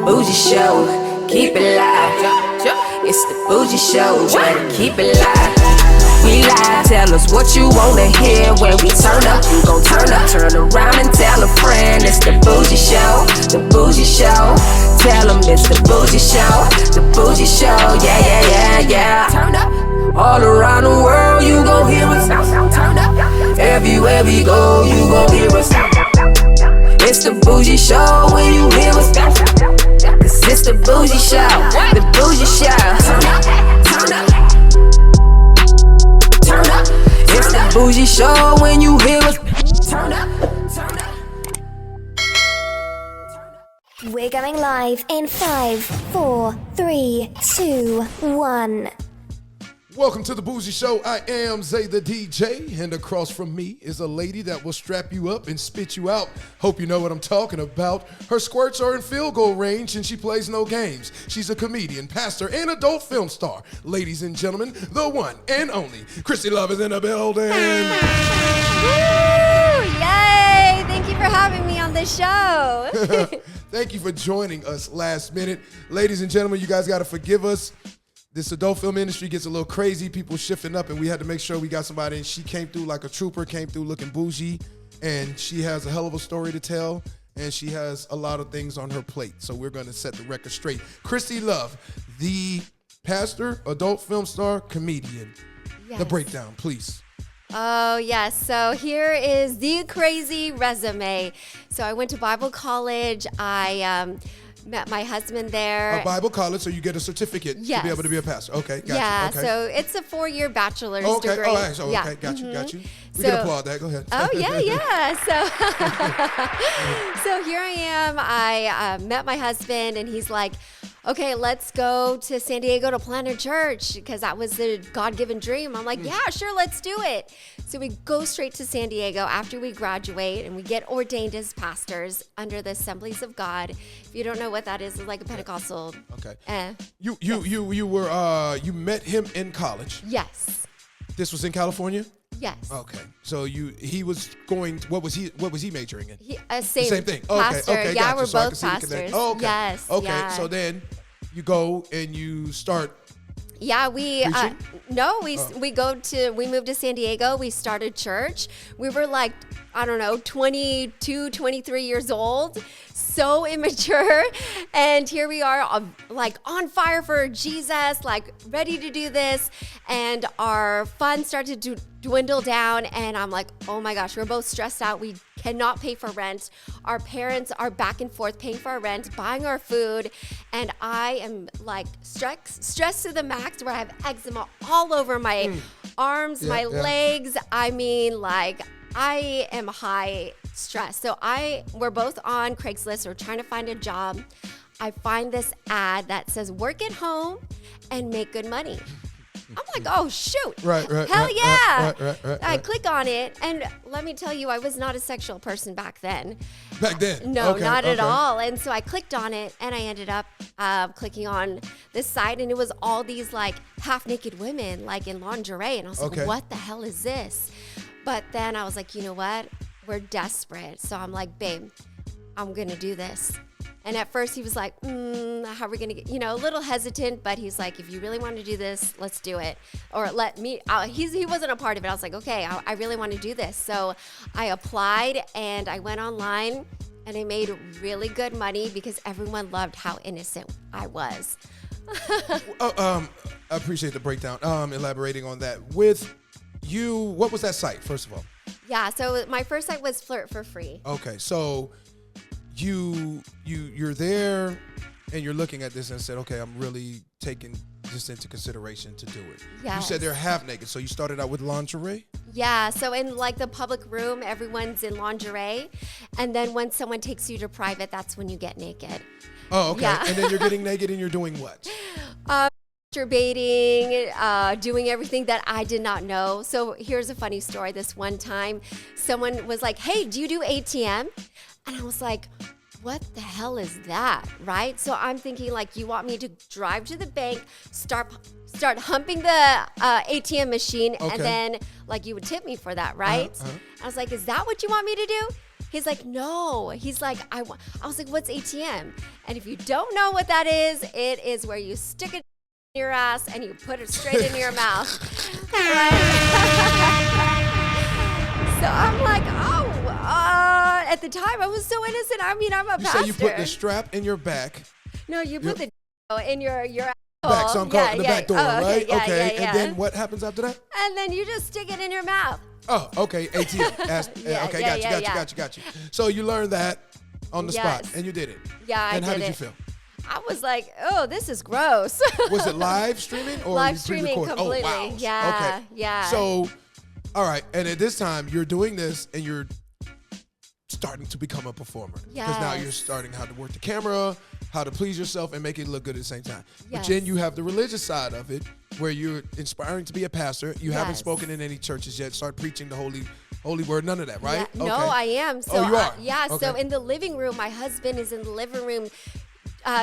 Bougie Show, keep it live. It's the Bougie Show, try to keep it live. We live, tell us what you wanna hear. When we turn up, you gon' turn up. Turn around and tell a friend. It's the Bougie Show, the Bougie Show. Tell them it's the Bougie Show, the Bougie Show. Yeah, yeah, yeah, yeah. Turn up. All around the world, you gon' hear us. Turn up. Everywhere we go, you gon' hear us. It's the Bougie Show when you hear us. Cause it's the Bougie Show, the Bougie Show. Turn up, turn up, turn up. It's the Bougie Show when you hear us. Turn up, turn up. We're going live in 5, 4, 3, 2, 1. Welcome to the Bougie Show. I am Zay the DJ, and across from me is a lady that will strap you up and spit you out. Hope you know what I'm talking about. Her squirts are in field goal range, and she plays no games. She's a comedian, pastor, and adult film star. Ladies and gentlemen, the one and only Christy Love is in the building. Woo! Yay! Thank you for having me on the show. Thank you for joining us last minute. Ladies and gentlemen, you guys got to forgive us. This adult film industry gets a little crazy, people shifting up, and we had to make sure we got somebody, and she came through like a trooper, came through looking bougie, and she has a hell of a story to tell, and she has a lot of things on her plate, so we're going to set the record straight. Christy Love, the pastor, adult film star, comedian. Yes. The breakdown, please. Oh, yes. So here is the crazy resume. So I went to Bible college. I met my husband there. A Bible college, so you get a certificate to be able to be a pastor. Okay, got you. Okay. So it's a 4-year bachelor's degree. degree. Okay, got you. We can applaud that. Go ahead. Oh, yeah. So here I am. I met my husband, and he's like, okay, let's go to San Diego to plant a church, because that was the God-given dream. I'm like, yeah, sure, let's do it. So we go straight to San Diego after we graduate, and we get ordained as pastors under the Assemblies of God. If you don't know what that is, it's like a Pentecostal. Okay. You met him in college. Yes. This was in California? Yes. Okay. So he was going. What was he majoring in? Same thing. Pastor. Okay. Yeah, gotcha. we're both pastors. Oh, okay. Yes. Okay. Yeah. So then you go and you start. Yeah, we moved to San Diego. We started church. We were like, I don't know, 22, 23 years old, so immature. And here we are, like on fire for Jesus, like ready to do this. And our funds started to dwindle down. And I'm like, oh my gosh, we're both stressed out. We cannot pay for rent. Our parents are back and forth paying for our rent, buying our food. And I am like stressed to the max, where I have eczema all over my arms, my legs. I mean, like, I am high stress. So we're both on Craigslist. We're trying to find a job. I find this ad that says work at home and make good money. I'm like, oh, shoot. Right. Hell yeah. Right. I click on it. And let me tell you, I was not a sexual person back then. Back then? No, not at all. And so I clicked on it, and I ended up clicking on this site, and it was all these like half naked women like in lingerie. And I was like, what the hell is this? But then I was like, you know what? We're desperate. So I'm like, babe, I'm going to do this. And at first he was like, how are we going to get, a little hesitant, but he's like, if you really want to do this, let's do it. Or let me, he wasn't a part of it. I was like, okay, I really want to do this. So I applied, and I went online, and I made really good money because everyone loved how innocent I was. I appreciate the breakdown. Elaborating on that. With you, what was that site, first of all? Yeah, so my first site was Flirt for Free. Okay, so you're there, and you're looking at this and said, okay, I'm really taking this into consideration to do it. Yes. You said they're half naked, so you started out with lingerie? Yeah, so in like the public room, everyone's in lingerie, and then when someone takes you to private, that's when you get naked. Oh, okay. Yeah. And then you're getting naked, and you're doing what? Masturbating, doing everything that I did not know. So here's a funny story. This one time, someone was like, hey, do you do ATM? And I was like, what the hell is that, right? So I'm thinking, like, you want me to drive to the bank, start humping the ATM machine, and then, like, you would tip me for that, right? I was like, is that what you want me to do? He's like, no. He's like, I was like, what's ATM? And if you don't know what that is, it is where you stick it in your ass and you put it straight into your mouth. Right? So I'm like, at the time I was so innocent. I mean, I'm a pastor. So you put the strap in your back. No, you put the in your back. So I'm calling the back door, right? Yeah, okay. And then what happens after that? And then you just stick it in your mouth. Oh, okay. ATM. Okay, got you. So you learned that on the spot, and you did it. Yeah, I did it. And how did you feel? I was like, oh, this is gross. Was it live streaming or live streaming completely? Oh, wow. Yeah, okay. yeah. So, all right, and at this time you're doing this, and you're starting to become a performer. Because now you're starting how to work the camera, how to please yourself, and make it look good at the same time. But then you have the religious side of it, where you're inspiring to be a pastor. You haven't spoken in any churches yet. Start preaching the holy word. None of that, right? Yeah. No, I am. So, you are? So in the living room, my husband is in the living room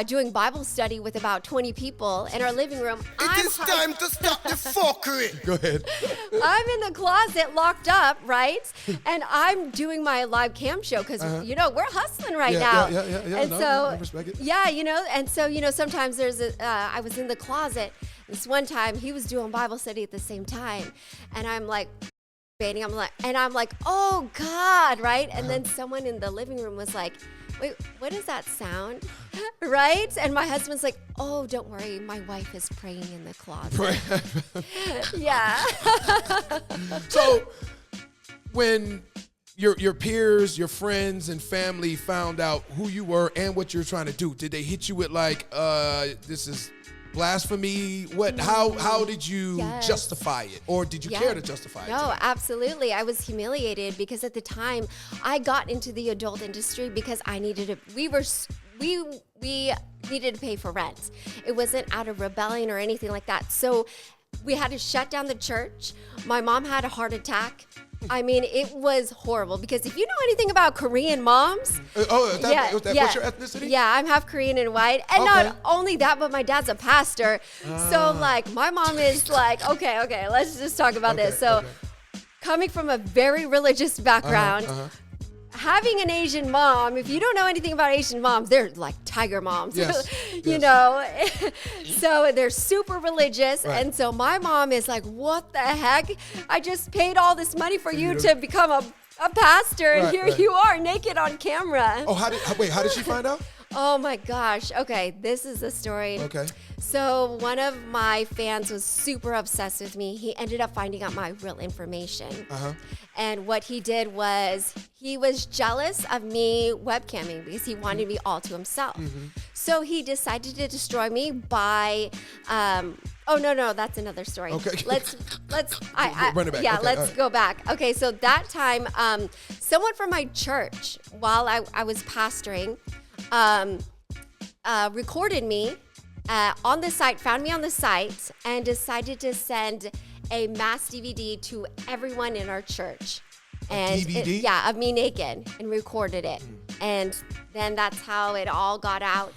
doing Bible study with about 20 people in our living room. It is time to stop the fuckery. Go ahead. I'm in the closet locked up, right? And I'm doing my live cam show because, we're hustling right now. Yeah. And I respect it. Yeah, and so, sometimes there's I was in the closet. This one time he was doing Bible study at the same time. And I'm like, I'm like, oh God, right? And then someone in the living room was like, wait, what does that sound? Right? And my husband's like, oh, don't worry. My wife is praying in the closet. Yeah. So when your peers, your friends and family found out who you were and what you're trying to do, did they hit you with like, this is blasphemy? How did you justify it? Or did you care to justify it? No, absolutely. I was humiliated because at the time I got into the adult industry because I needed to, we needed to pay for rent. It wasn't out of rebellion or anything like that. So we had to shut down the church. My mom had a heart attack. I mean, it was horrible because if you know anything about Korean moms. What's your ethnicity? Yeah, I'm half Korean and white. And not only that, but my dad's a pastor. So like my mom is like, okay, let's just talk about this. So coming from a very religious background, having an Asian mom, if you don't know anything about Asian moms, they're like tiger moms, you know? So they're super religious. Right. And so my mom is like, what the heck? I just paid all this money for you to become a pastor. And here you are naked on camera. Oh, how did she find out? Oh my gosh. Okay, this is the story. Okay. So one of my fans was super obsessed with me. He ended up finding out my real information. And what he did was he was jealous of me webcamming because he wanted me all to himself. So he decided to destroy me by oh no, that's another story. Okay. Let's run it back. Yeah, okay, let's go back. Okay, so that time someone from my church while I was pastoring recorded me on the site, found me on the site, and decided to send a mass DVD to everyone in our church. And DVD? Of me naked, and recorded it. And then that's how it all got out.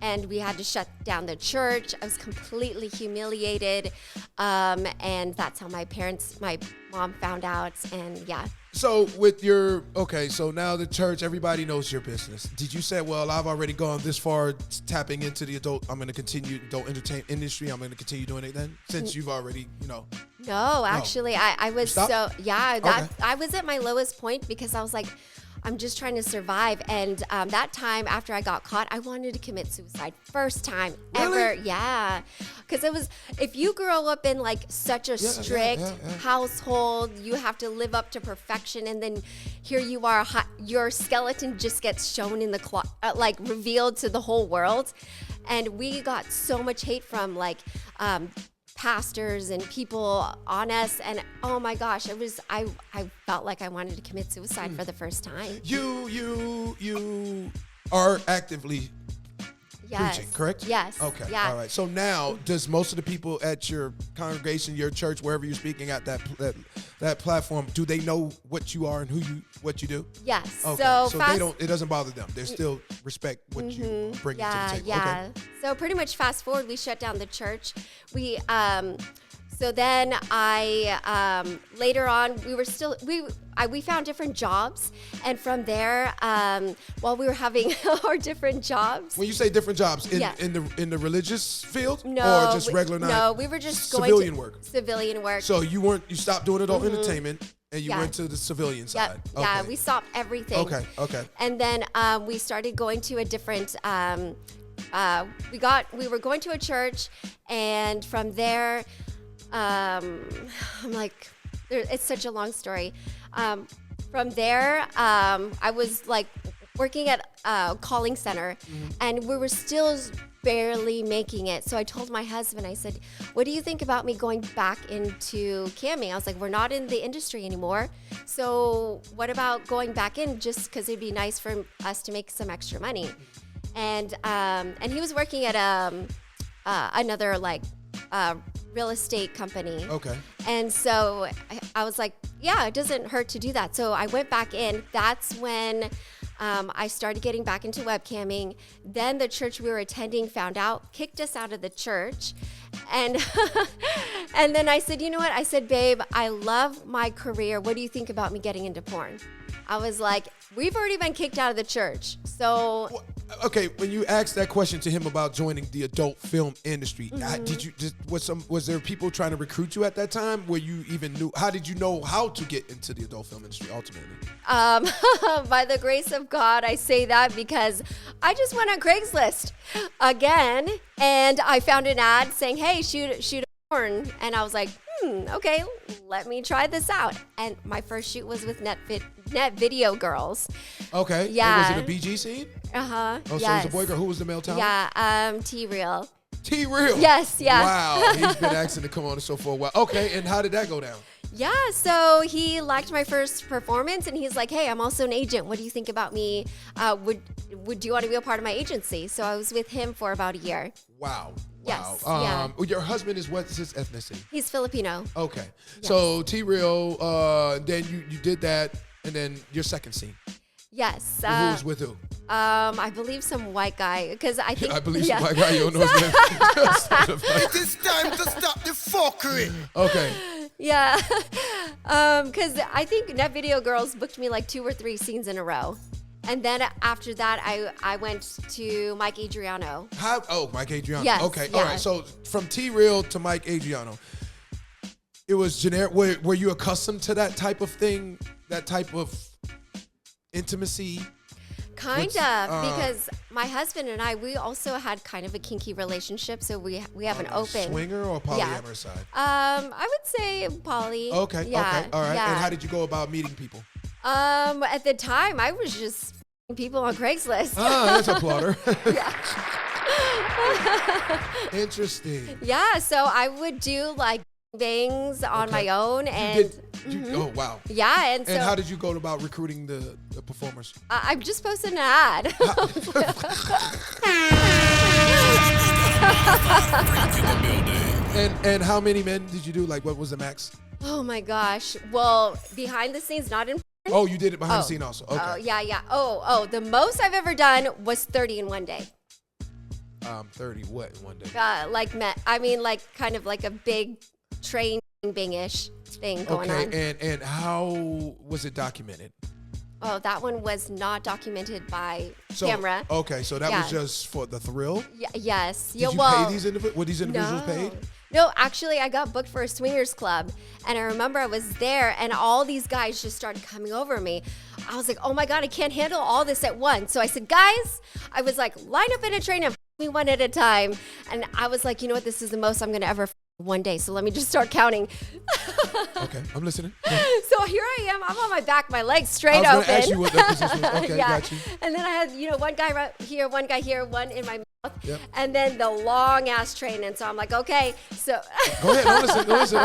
And we had to shut down the church. I was completely humiliated. And that's how my mom found out. And yeah. So so now the church, everybody knows your business. Did you say, well, I've already gone this far tapping into the I'm going to continue adult entertainment industry. I'm going to continue doing it then, since you've already, No, actually, I was Stop? I was at my lowest point because I was like, I'm just trying to survive. And that time after I got caught, I wanted to commit suicide. First time ever. Yeah. Because it was, if you grow up in like such a strict household, you have to live up to perfection. And then here you are, your skeleton just gets shown in the like revealed to the whole world. And we got so much hate from like, pastors and people on us, and oh my gosh, I felt like I wanted to commit suicide for the first time. You are actively preaching, correct? Yes. Okay. Yeah. All right. So now, does most of the people at your congregation, your church, wherever you're speaking at that platform, do they know what you are and what you do? Yes. Okay. So they don't. It doesn't bother them. They still respect what you bring to the table. Yeah. Okay. So pretty much fast forward, we shut down the church. We So then later on, we found different jobs. And from there, while we were having our different jobs. When you say different jobs, Yeah. in the religious field? No. Or just regular night? No, we were just going civilian work. Civilian work. So you stopped doing adult entertainment and you Yeah. went to the civilian Yeah, side. yeah, Okay. we stopped everything. Okay. And then we started going to a different. We were going to a church, and from there, I'm like, it's such a long story. From there, I was like working at a calling center, and we were still barely making it. So I told my husband, I said, what do you think about me going back into camming? I was like, we're not in the industry anymore. So what about going back in, just because it'd be nice for us to make some extra money? And he was working at another real estate company. Okay. And so I was like, yeah, it doesn't hurt to do that. So I went back in. That's when I started getting back into webcamming. Then the church we were attending found out, kicked us out of the church. And and then I said, you know what? I said, babe, I love my career. What do you think about me getting into porn? I was like, we've already been kicked out of the church. So Okay, when you asked that question to him about joining the adult film industry, was there people trying to recruit you at that time? Where you even knew? How did you know how to get into the adult film industry ultimately? by the grace of God, I say that because I just went on Craigslist again, and I found an ad saying, "Hey, shoot a porn," and I was like, okay, let me try this out. And my first shoot was with Net Video Girls. Okay. Yeah. Was it a BG scene? Uh-huh. Oh, so it was a boy girl. Who was the male talent? Yeah, T-Real. T-Real? Yes, yeah. Wow. He's been asking to come on the show for a while. Okay, and how did that go down? Yeah, so he liked my first performance, and he's like, hey, I'm also an agent. What do you think about me? Would you want to be a part of my agency? So I was with him for about a year. Wow. Yes, Wow. Your husband is, what's his ethnicity? He's Filipino. Okay. Yes. So T-Real, then you did that, and then your second scene. Yes. Who was with who? I believe some white guy, because I think. I believe some white guy. You don't know his name. It is time to stop the fuckery. Okay. Yeah. Because I think Net Video Girls booked me like 2 or 3 scenes in a row. And then after that, I went to Mike Adriano. Mike Adriano. Yes, Okay. yeah. All right. So from T-Real to Mike Adriano, it was generic. Were you accustomed to that type of thing? That type of intimacy? Kind of, because my husband and we also had kind of a kinky relationship, so we have an open Swinger or polyamorous side? I would say poly. Okay. Yeah, Okay. All right. yeah. And how did you go about meeting people? At the time, I was just people on Craigslist. That's a plotter. Interesting. Yeah, so I would do like things on my own, and Oh wow. yeah, and so And how did you go about recruiting the performers? I just posted an ad. And how many men did you do? Like, what was the max? Oh my gosh. Well, behind the scenes, not in. Oh, you did it behind the scene also. Okay. Oh yeah. Oh, the most I've ever done was 30 in one day. 30 what in one day? Like kind of like a big train bang-ish thing going on. And how was it documented? Oh, that one was not documented by camera. Okay, so that was Yeah. just for the thrill? Yes. Did you pay these individuals? Were these No. individuals paid? No, actually, I got booked for a swingers club, and I remember I was there, and all these guys just started coming over me. I was like, oh my God, I can't handle all this at once. So I said, guys, I was like, line up in a train and me one at a time. And I was like, you know what? This is the most I'm going to ever one day. So let me just start counting. Okay, I'm listening. So here I am. I'm on my back, my legs straight I was open. going to ask you what that position was. Okay, Yeah. got you. And then I had, one guy right here, one guy here, one in my mouth, Yep. and then the long ass train. And so I'm like, okay, so Go ahead, I'm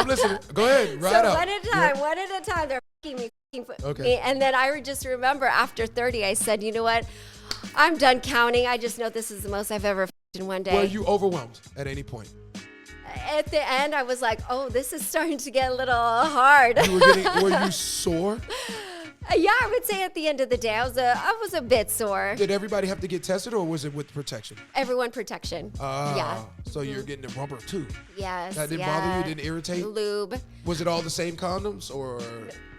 listening. Go ahead, ride so out. one at a time, one at a time. They're f***ing me. Okay. And then I just remember after 30, I said, you know what? I'm done counting. I just know this is the most I've ever f***ed in one day. Were you overwhelmed at any point? At the end, I was like, oh, this is starting to get a little hard. Were you sore? Yeah, I would say at the end of the day, I was a bit sore. Did everybody have to get tested, or was it with protection? Everyone protection. Yeah. So you're getting the rubber too. Yes. That didn't bother you? Didn't irritate? Lube. Was it all the same condoms, or?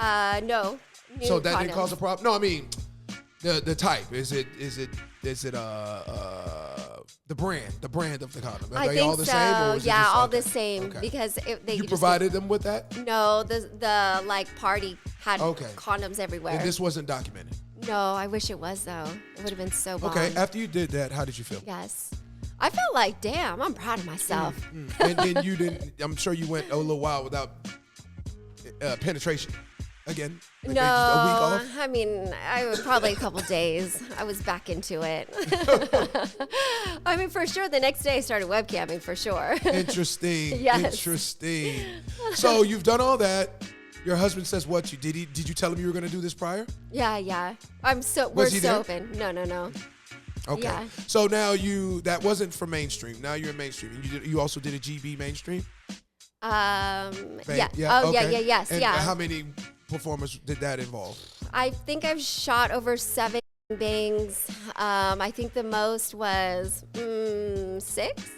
No. New So that condoms. didn't cause a problem? No, I mean, the type. Is it the brand of the condom? Are I they think all the so. same? Or is it Yeah, just, all okay. the same. Okay. Because they You just provided them with that? No, the like party had Okay. condoms everywhere. And this wasn't documented. No, I wish it was though. It would have been so bomb. Okay, after you did that, how did you feel? Yes. I felt like, damn, I'm proud of myself. And then you didn't, I'm sure you went a little while without penetration. Again, like No, maybe just a week off? I mean, I was probably a couple days. I was back into it. I mean, for sure, the next day I started webcamming for sure. Interesting. Yes. Interesting. So you've done all that. Your husband says what? Did you tell him you were going to do this prior? Yeah. We're he so there? open. No. Okay. Yeah. So now that wasn't for mainstream. Now you're in mainstream. And you also did a GB mainstream? Yeah. Yeah. Oh, Okay. yeah. Yes. And yeah. how many performers did that involve? I think I've shot over 7 bangs. I think the most was 6.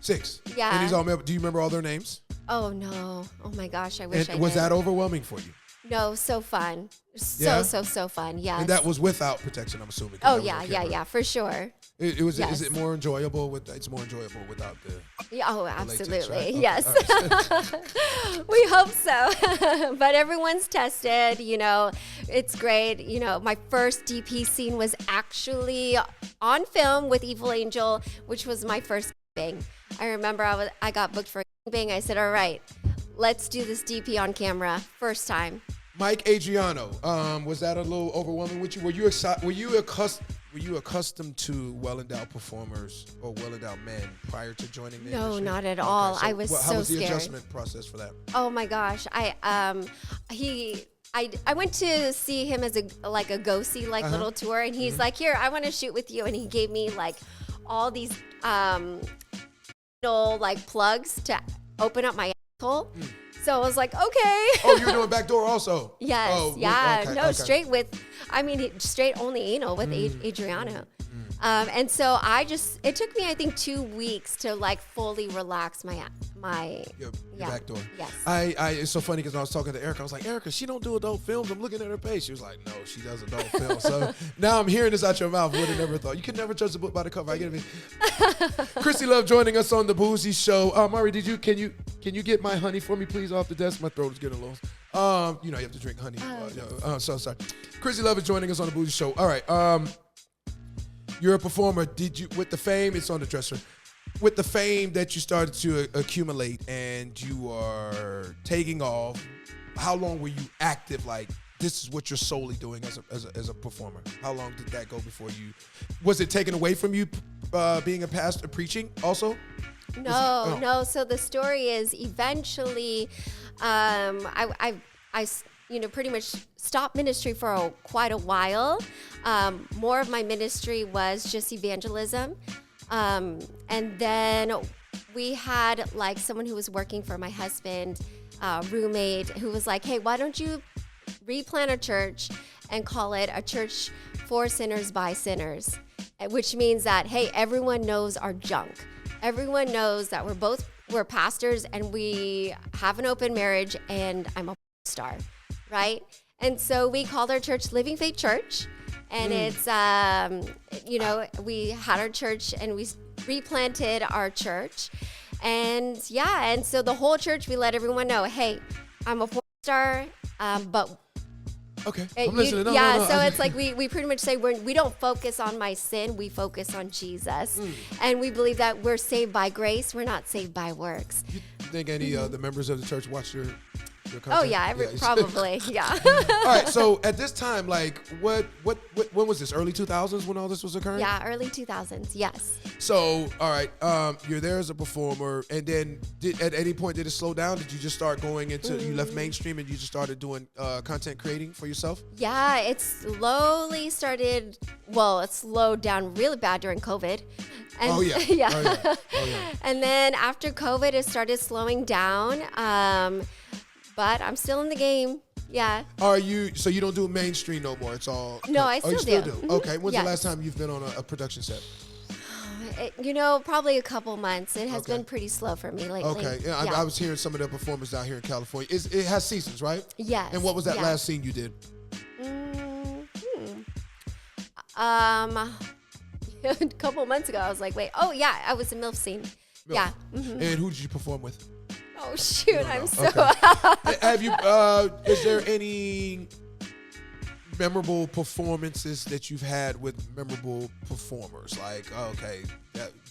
6. Yeah. And these all do you remember all their names? Oh no! Oh my gosh! I wish And I was did. that overwhelming for you? No, so fun. Yeah? So fun. Yes. And that was without protection, I'm assuming. 'Cause Oh that was yeah, on yeah, camera. yeah, for sure. It was. Yes. Is it more enjoyable with? It's more enjoyable without the. Yeah, oh, latex, absolutely. right? Okay, Yes. all right. We hope so. But everyone's tested, it's great. My first DP scene was actually on film with Evil Angel, which was my first bang. I remember I got booked for a bang. I said, all right, let's do this DP on camera. First time. Mike Adriano, was that a little overwhelming with you? Were you accustomed to well-endowed performers or well-endowed men prior to joining the No, industry? not at all. So I was how so was the scared. adjustment process for that? Oh my gosh. I went to see him as a go-see little tour, and he's like, here, I want to shoot with you. And he gave me all these plugs to open up my asshole. So I was like, okay. Oh, you were doing backdoor also? Yes. Oh, yeah. okay, No, okay. straight only anal with Adriano. And so it took me, I think, 2 weeks to fully relax my Your yeah. backdoor. Yes. It's so funny because when I was talking to Erica, I was like, Erica, she don't do adult films. I'm looking at her page. She was like, no, she does adult films. So now I'm hearing this out your mouth. Would have never thought. You could never judge the book by the cover. I get it. Christy Love joining us on the Bougie Show. Mari, can you get my honey for me, please, off the desk? My throat is getting a little. You have to drink honey. So sorry. Christy Love is joining us on the Bougie Show. All right. You're a performer. With the fame, it's on the dresser. With the fame that you started to accumulate and you are taking off, how long were you active? This is what you're solely doing as a performer. How long did that go before you? Was it taken away from you being a pastor preaching also? No. So the story is eventually, I pretty much stopped ministry for quite a while. More of my ministry was just evangelism. And then we had someone who was working for my husband, roommate, who was like, hey, why don't you replant a church and call it a church for sinners by sinners, which means that, hey, everyone knows our junk. Everyone knows that we're pastors and we have an open marriage and I'm a star, right? And so we called our church Living Faith Church. And it's, we had our church and we replanted our church. And so the whole church, we let everyone know, hey, I'm a porn star, but Okay, I'm listening. No, it's we pretty much say we don't focus on my sin, we focus on Jesus. And we believe that we're saved by grace, we're not saved by works. You think any of the members of the church watch your content? Oh yeah, probably, yeah. All right, so at this time, when was this? Early 2000s when all this was occurring? Yeah, early 2000s, yes. So, all right, you're there as a performer, and then at any point did it slow down? Did you just start going into, you left mainstream and you just started doing content creating for yourself? Yeah, it slowly started, it slowed down really bad during COVID. And, Oh, yeah. yeah. Oh, yeah. And then after COVID, it started slowing down. But I'm still in the game. Yeah. So you don't do mainstream no more? It's all. No, I you still do. Mhm. Okay. When's the Yes. last time you've been on a production set? Probably a couple months. It has Okay. been pretty slow for me lately. Okay. Yeah, I was hearing some of the performers down here in California. It has seasons, right? Yes. And what was that yeah. last scene you did? A couple months ago, I was like, wait, oh yeah, I was in MILF scene. Yeah. And who did you perform with? Oh shoot, I'm so. Okay. Have you? Is there any memorable performances that you've had with memorable performers? Like,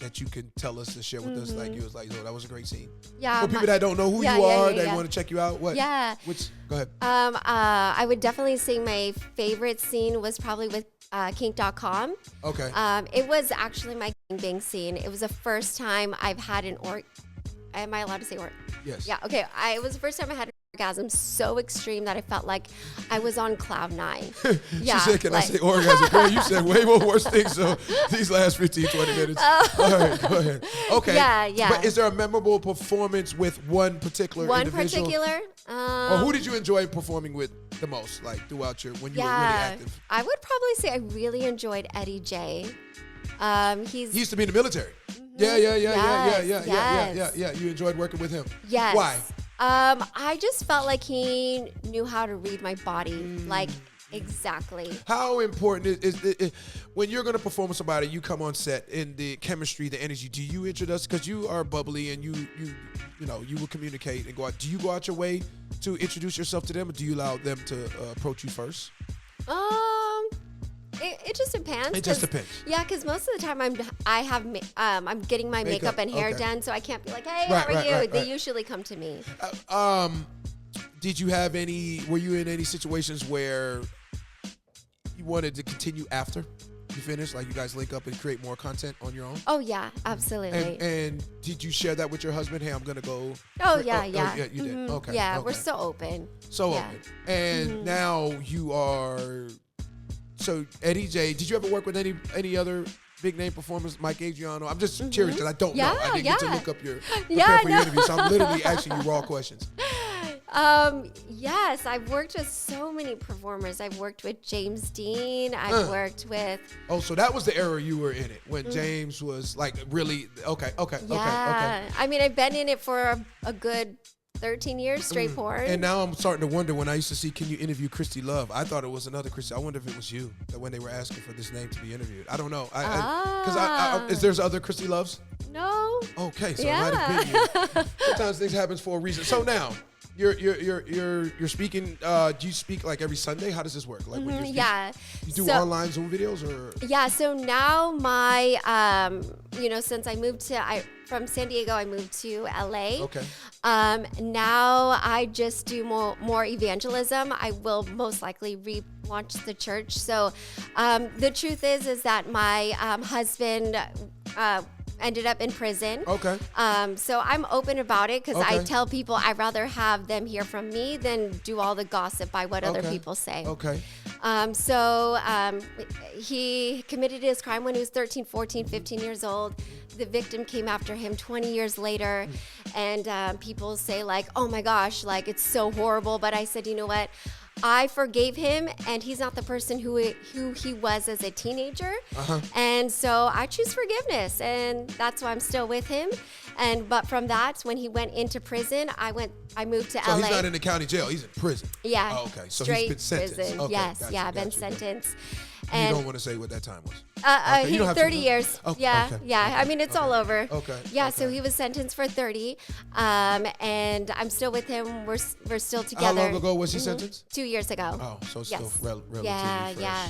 that you can tell us and share with us. Like, you was like, that was a great scene. Yeah. For people that don't know who you are, they want to check you out. What? Yeah. Go ahead. I would definitely say my favorite scene was probably with kink.com. Okay. It was actually my gangbang scene. It was the first time I've had am I allowed to say Yes. Yeah, okay. It was the first time I had an orgasm so extreme that I felt like I was on cloud 9. Yeah. She said, can I say orgasm? Girl, you said way more worse things so these last 15, 20 minutes. All right, go ahead. Okay. Yeah. But is there a memorable performance with one particular individual? Or who did you enjoy performing with the most, like throughout when you were really active? I would probably say I really enjoyed Eddie J. He used to be in the military. Yeah. You enjoyed working with him. Yes. Why? I just felt like he knew how to read my body, like exactly. How important is it when you're going to perform with somebody? You come on set and the chemistry, the energy. Do you introduce? Because you are bubbly and you will communicate and go out. Do you go out your way to introduce yourself to them, or do you allow them to approach you first? It just depends. It just depends. Yeah, because most of the time I'm getting my makeup and hair done, so I can't be like, hey, how are you? Right. They usually come to me. Did you have were you in any situations where you wanted to continue after you finished? Like you guys link up and create more content on your own? Oh, yeah, absolutely. And did you share that with your husband? Hey, I'm going to go. Oh, yeah. You did. Okay. Yeah, okay. we're so open. Open. And now you are. So Eddie J, did you ever work with any other big name performers? Mike Adriano. I'm just curious because I don't know. I didn't get to look up your prepare for your interview, so I'm literally asking you raw questions. Yes, I've worked with so many performers. I've worked with James Dean. I've worked with. Oh, so that was the era you were in it when James was like really okay. I mean, I've been in it for a good 13 years straight porn. And now I'm starting to wonder, when I used to see Can You Interview Christy Love, I thought it was another Christy. I wonder if it was you, that when they were asking for this name to be interviewed. I don't know. Is there's other Christy Loves? No. Okay, so it might have been you. Sometimes things happen for a reason. So now, you're speaking. Do you speak like every Sunday? How does this work? Like when you speak, you do online Zoom videos or? Yeah. So now my since I moved from San Diego, I moved to LA. Okay. Now I just do more evangelism. I will most likely relaunch the church. So the truth is that my husband ended up in prison. Okay. So I'm open about it because I Okay. tell people I'd rather have them hear from me than do all the gossip by what other Okay. people say. Okay. He committed his crime when he was 13, 14, 15 years old. The victim came after him 20 years later. And people say like, oh my gosh, like it's so horrible. But I said, you know what? I forgave him, and he's not the person who he was as a teenager. And so I choose forgiveness, and that's why I'm still with him. But from that, when he went into prison, I moved to LA. So he's not in the county jail; he's in prison. Yeah. Oh, okay. So straight he's been sentenced. prison. Okay, Yes. gotcha, Yeah. Been gotcha. sentenced. You And don't want to say what that time was. Okay, you don't have to 30 know. years. Oh, Yeah. okay, Yeah. okay, I mean, it's all over. Okay, Yeah. So okay. he was sentenced for 30, and I'm still with him. We're still together. How long ago was he sentenced? 2 years ago. Oh, so it's Yes. still relatively Yeah, fresh. yeah.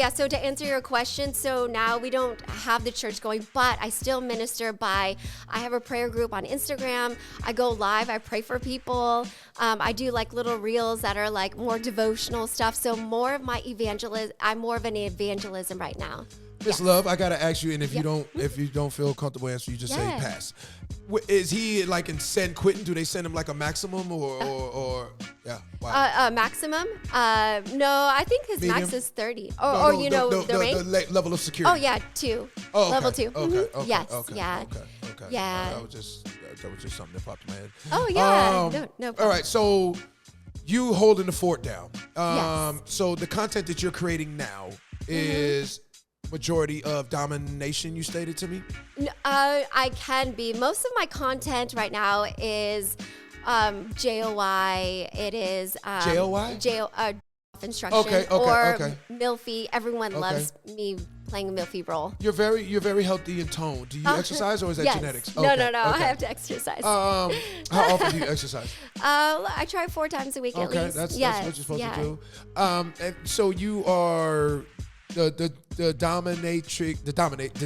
So to answer your question, so now we don't have the church going, but I still minister I have a prayer group on Instagram. I go live, I pray for people. I do like little reels that are like more devotional stuff. So more of my I'm more of an evangelism right now. Miss Love, I gotta ask you, and if you don't feel comfortable answering, you just say Yeah. pass. Is he like in San Quentin? Do they send him like a maximum or yeah? Wow. Maximum? No, I think his max Medium? is 30. the rank? level of security. Oh yeah, 2. Oh, okay. Level 2. Okay. Okay. Yes. Okay. Yeah. Okay. Yeah. I was just That was just something that popped in my head. Oh yeah, no problem. All right, so you holding the fort down. Yes. So the content that you're creating now is majority of domination, you stated to me? I can be. Most of my content right now is JOY. It is JOY? instruction or Milfy. Everyone loves me playing a Milfy role. You're very healthy in tone. Do you exercise or is that yes. genetics? No. I have to exercise. How often do you exercise? I try 4 times a week at least. That's what you're supposed to do. And so you are the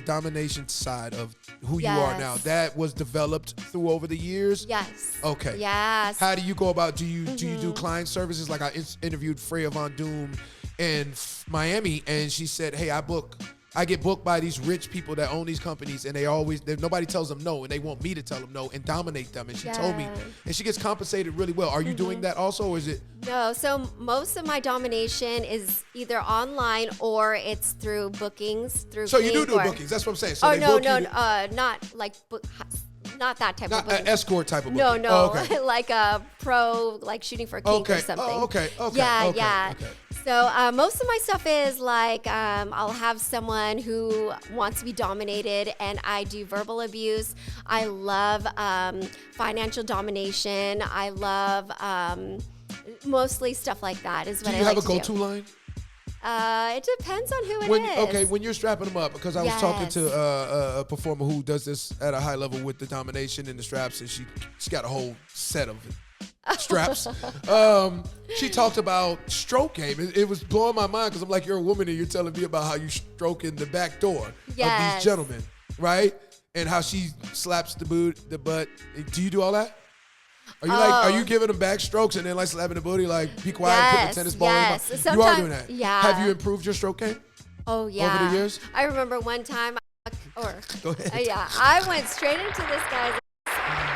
domination side of who you are now. That was developed through over the years. Yes. Okay. Yes. How do you go about? Do you do client services? Like I interviewed Freya Von Doom in Miami, and she said, "Hey, I get booked by these rich people that own these companies, and nobody tells them no, and they want me to tell them no and dominate them." And she told me, and she gets compensated really well. Are you doing that also, or is it? No. So most of my domination is either online or it's through bookings through. So you do bookings? That's what I'm saying. So not like not that type of not an escort type of booking. booking. No, okay. like a pro, like shooting for a kink or something. Oh, okay. Yeah. Okay. So most of my stuff is like I'll have someone who wants to be dominated, and I do verbal abuse. I love financial domination. I love mostly stuff like that. Is what do you I have like a go-to line? It depends on who it is. Okay, when you're strapping them up, because I was talking to a performer who does this at a high level with the domination and the straps, and she's got a whole set of straps. She talked about stroke game. It was blowing my mind because I'm like, you're a woman and you're telling me about how you stroke in the back door of these gentlemen, right? And how she slaps the butt. Do you do all that? Are you giving them back strokes and then like slapping the booty, like be quiet, put the tennis ball in the mouth? You are doing that. Yeah. Have you improved your stroke game? Oh yeah. Over the years? I remember one time, Go ahead. I went straight into this guy's.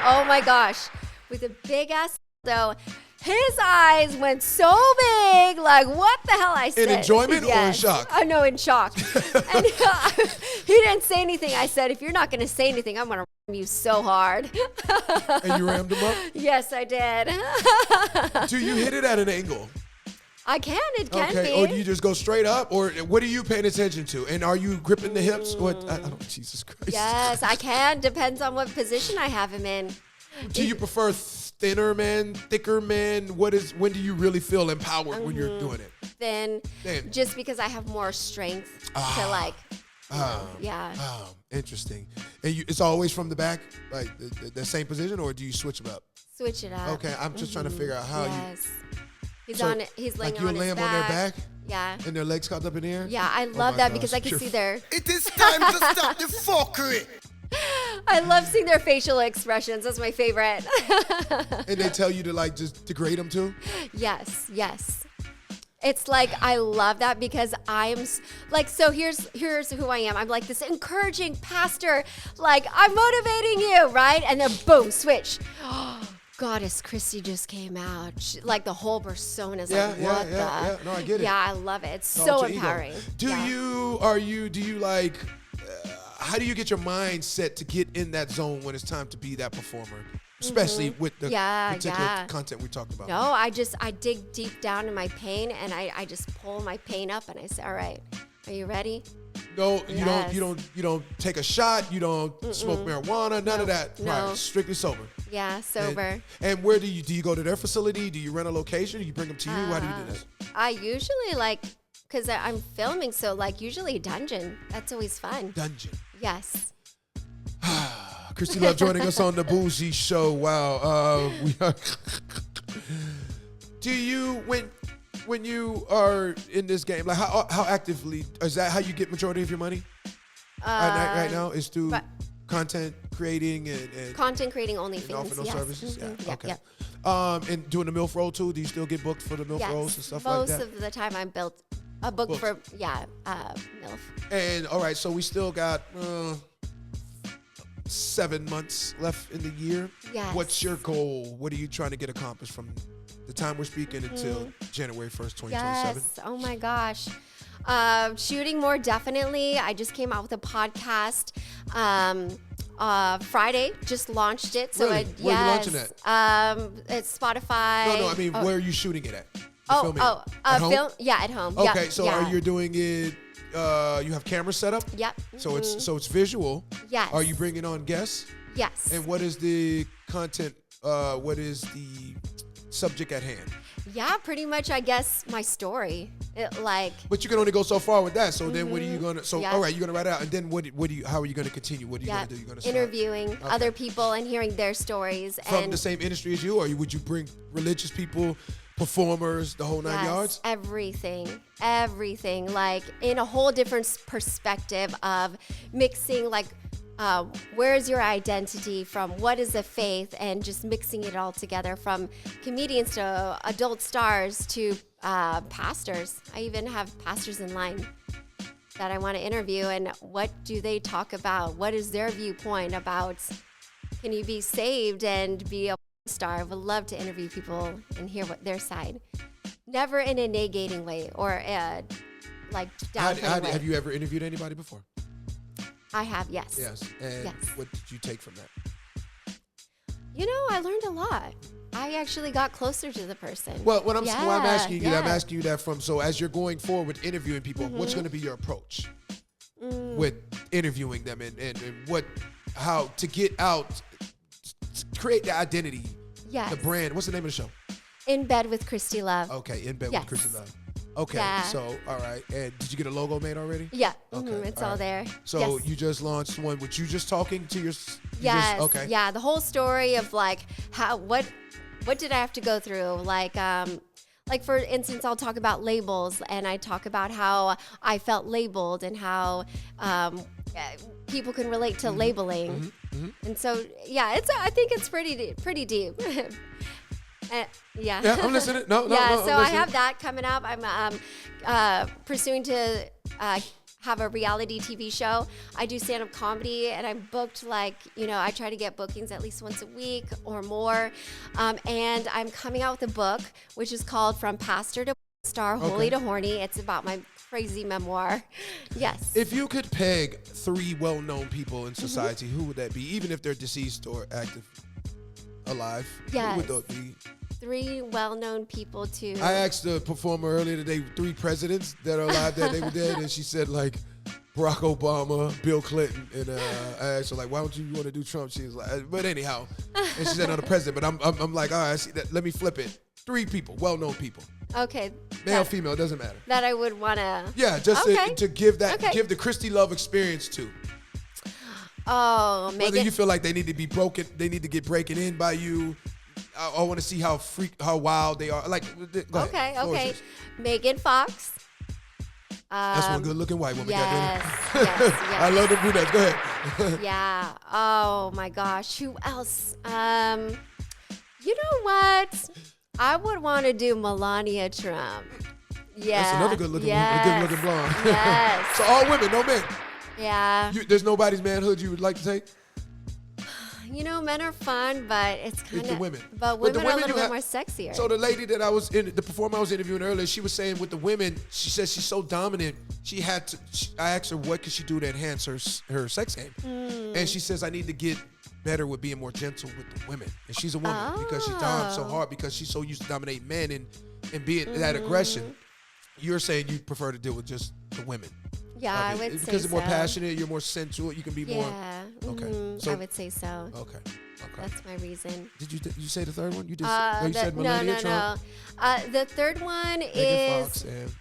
Oh my gosh, with a big ass though. His eyes went so big, like what the hell I said. In enjoyment or in shock? Oh no, in shock. And he didn't say anything. I said, if you're not going to say anything, I'm going to ram you so hard. And you rammed him up? Yes, I did. Do you hit it at an angle? I can. It can be. Or do you just go straight up? Or what are you paying attention to? And are you gripping the hips? Jesus Christ. Yes, I can. Depends on what position I have him in. Do you prefer thinner men, thicker men? When do you really feel empowered when you're doing it? Thin. Just because I have more strength to like. Yeah. Oh, interesting. And it's always from the back, like the same position, or do you switch them up? Switch it up. Okay, I'm just trying to figure out how He's so, he's laying like you on his laying back. on their back? Yeah. And their legs cupped up in the air? Yeah, I love that because I can see their. It is time to stop the fuckery. I love seeing their facial expressions. That's my favorite. And they tell you to like just degrade them too? Yes. It's like I love that because I am like, so here's who I am. I'm like this encouraging pastor, like I'm motivating you, right? And then boom, switch. Goddess Christy just came out. Like the whole persona is like, what the? Yeah. No, I get it. Yeah, I love it. It's so empowering. Do you like, how do you get your mind set to get in that zone when it's time to be that performer? Especially with the particular content we talked about. No, I dig deep down in my pain and I just pull my pain up and I say, all right, are you ready? No, you don't take a shot, you don't smoke marijuana, none of that. No. Right, strictly sober. Yeah, sober. And where do you go to their facility? Do you rent a location? Do you bring them to you? How do you do this? I usually because I'm filming, so like usually dungeon. That's always fun. Dungeon. Yes. Christy Love joining us on the Bougie Show. Wow. We are. Do you when you are in this game, like how actively is that? How you get majority of your money right now is through content creating and content creating only and offering those services. Mm-hmm. Yeah. Okay. And doing the MILF role too. Do you still get booked for the MILF roles and stuff like that? Most of the time, I'm booked for MILF. And all right, so we still got 7 months left in the year. Yes. What's your goal? What are you trying to get accomplished from the time we're speaking until January 1st, 2027? Yes. Oh my gosh. Shooting more, definitely. I just came out with a podcast. Friday, just launched it. So Really? it, Where are you launching it's Spotify. No, I mean, where are you shooting it at? Filming it? At home? Film, yeah, at home. Okay, Yep, so yeah. are you doing it? You have camera set up. Yep. So it's visual. Yes. Are you bringing on guests? Yes. And what is the content? What is the subject at hand? Yeah, pretty much. I guess my story. But you can only go so far with that. So then, what are you gonna? So Yeah. all right, you're gonna write it out, and then what do you? How are you gonna continue? What are you Yeah, gonna do? You're gonna start interviewing other people and hearing their stories. from and the same industry as you, or would you bring religious people, performers, the whole nine yards? Everything, like in a whole different perspective of mixing, like where's your identity from, what is a faith, and just mixing it all together, from comedians to adult stars to pastors. I even have pastors in line that I want to interview, and what do they talk about? What is their viewpoint about, can you be saved and be a star? I would love to interview people and hear what their side. Never in a negating way or like downplaying way. Have you ever interviewed anybody before? I have, yes. Yes. And Yes. what did you take from that? You know, I learned a lot. I actually got closer to the person. Well, why I'm asking you that, I'm yeah. asking you that from, so as you're going forward with interviewing people, what's Mm-hmm. going to be your approach with interviewing them and what, how to get out, to create the identity, Yes. the brand. What's the name of the show? In Bed with Christy Love. Okay, In Bed Yes. with Christy Love. Okay, Yeah. so, all right. And did you get a logo made already? Yeah, Okay, it's all all right. there. So yes. you just launched one with you just talking to your, Yes. okay. Yeah, the whole story of like what did I have to go through? Like for instance, I'll talk about labels, and I talk about how I felt labeled and how people can relate to labeling. And so yeah, I think it's pretty deep. Yeah. Yeah, I'm listening. No, yeah, I'm so I listening. have that coming up. I'm pursuing to have a reality TV show. I do stand-up comedy, and I'm booked I try to get bookings at least once a week or more. And I'm coming out with a book, which is called From Pastor to Star, Holy to Horny. It's about my crazy memoir. Yes. If you could peg 3 well-known people in society, who would that be? Even if they're deceased or active, alive, Yes. who would those be? 3 well-known people to. I asked the performer earlier today 3 presidents that are alive that they were dead, and she said like Barack Obama, Bill Clinton, and I asked her like, why don't you want to do Trump? She was like, but anyhow, and she said no, the president. But I'm like, all right, I see that. Let me flip it. 3 people, well-known people, Okay. male, that, female, doesn't matter. that I would want to. Yeah, just Okay. to give that, Okay. give the Christy Love experience to. Oh, Whether Megan. you feel like they need to be broken, they need to get breaking in by you. I want to see how wild they are. Like, go ahead. Okay, Floor is okay. yours. Megan Fox. That's one good-looking white woman. Yes, goddamn. yes, I love the brunettes. Go ahead. Yeah. Oh my gosh. Who else? You know what? I would want to do Melania Trump. Yeah. That's another good-looking, yes. good-looking blonde. Yes. So all women, no men. Yeah. There's nobody's manhood you would like to take. You know, men are fun, but it's kind It's the of. women. But But the women are a women little you bit have- more sexier. So the lady that the performer I was interviewing earlier, she was saying with the women, she says she's so dominant. She had to. I asked her what could she do to enhance her sex game, and she says I need to get better with being more gentle with the women. And she's a woman because she dominates so hard because she's so used to dominate men and being that aggression. You're saying you prefer to deal with just the women. yeah, I would say because so. you're more passionate, you're more sensual, you can be more. Yeah. Okay. mhm, So- I would say so. Okay. That's my reason. Did you say the third one? You did. You said no, Melania Trump, The third one Megan is. Fox, and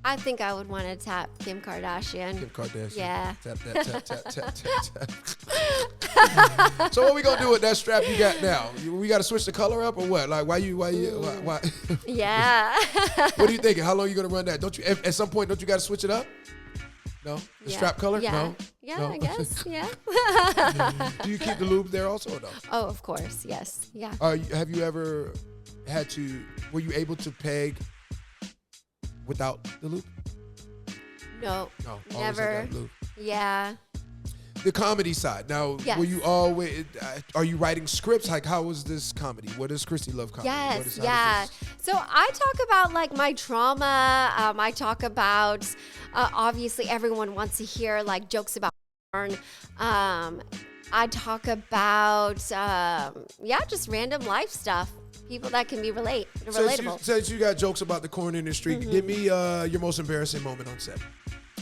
I think I would want to tap Kim Kardashian. Kim Kardashian. Yeah. Tap, tap, tap, tap, tap, tap. So what we gonna do with that strap you got now? We got to switch the color up or what? Like why? Yeah. What are you thinking? How long you gonna run that? Don't you at some point don't you got to switch it up? No. The Yeah. strap color? Yeah. No. Yeah, No? I guess. Yeah. Do you keep the lube there also or no? Oh, of course. Yes. Yeah. Have you ever had to? Were you able to peg without the lube? No. No. Always Never. had that lube. Yeah. The comedy side. Now, Yes. were you always? Are you writing scripts? Like, how was this comedy? What does Christy love comedy? What Yes, is- how yeah. does this- So I talk about like my trauma. I talk about obviously everyone wants to hear like jokes about I talk about, just random life stuff. People that can be relatable. Since you got jokes about the corn industry, give me your most embarrassing moment on set.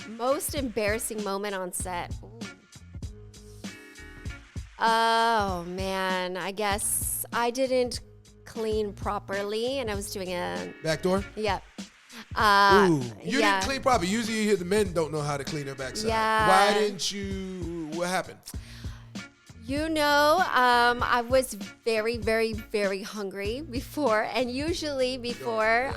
Most embarrassing moment on set. Ooh. Oh, man. I guess I didn't clean properly, and I was doing a... Backdoor? Yep. You didn't clean properly. Usually you hear the men don't know how to clean their backside. Yeah. Why didn't you... What happened? I was very, very, very hungry before, and usually before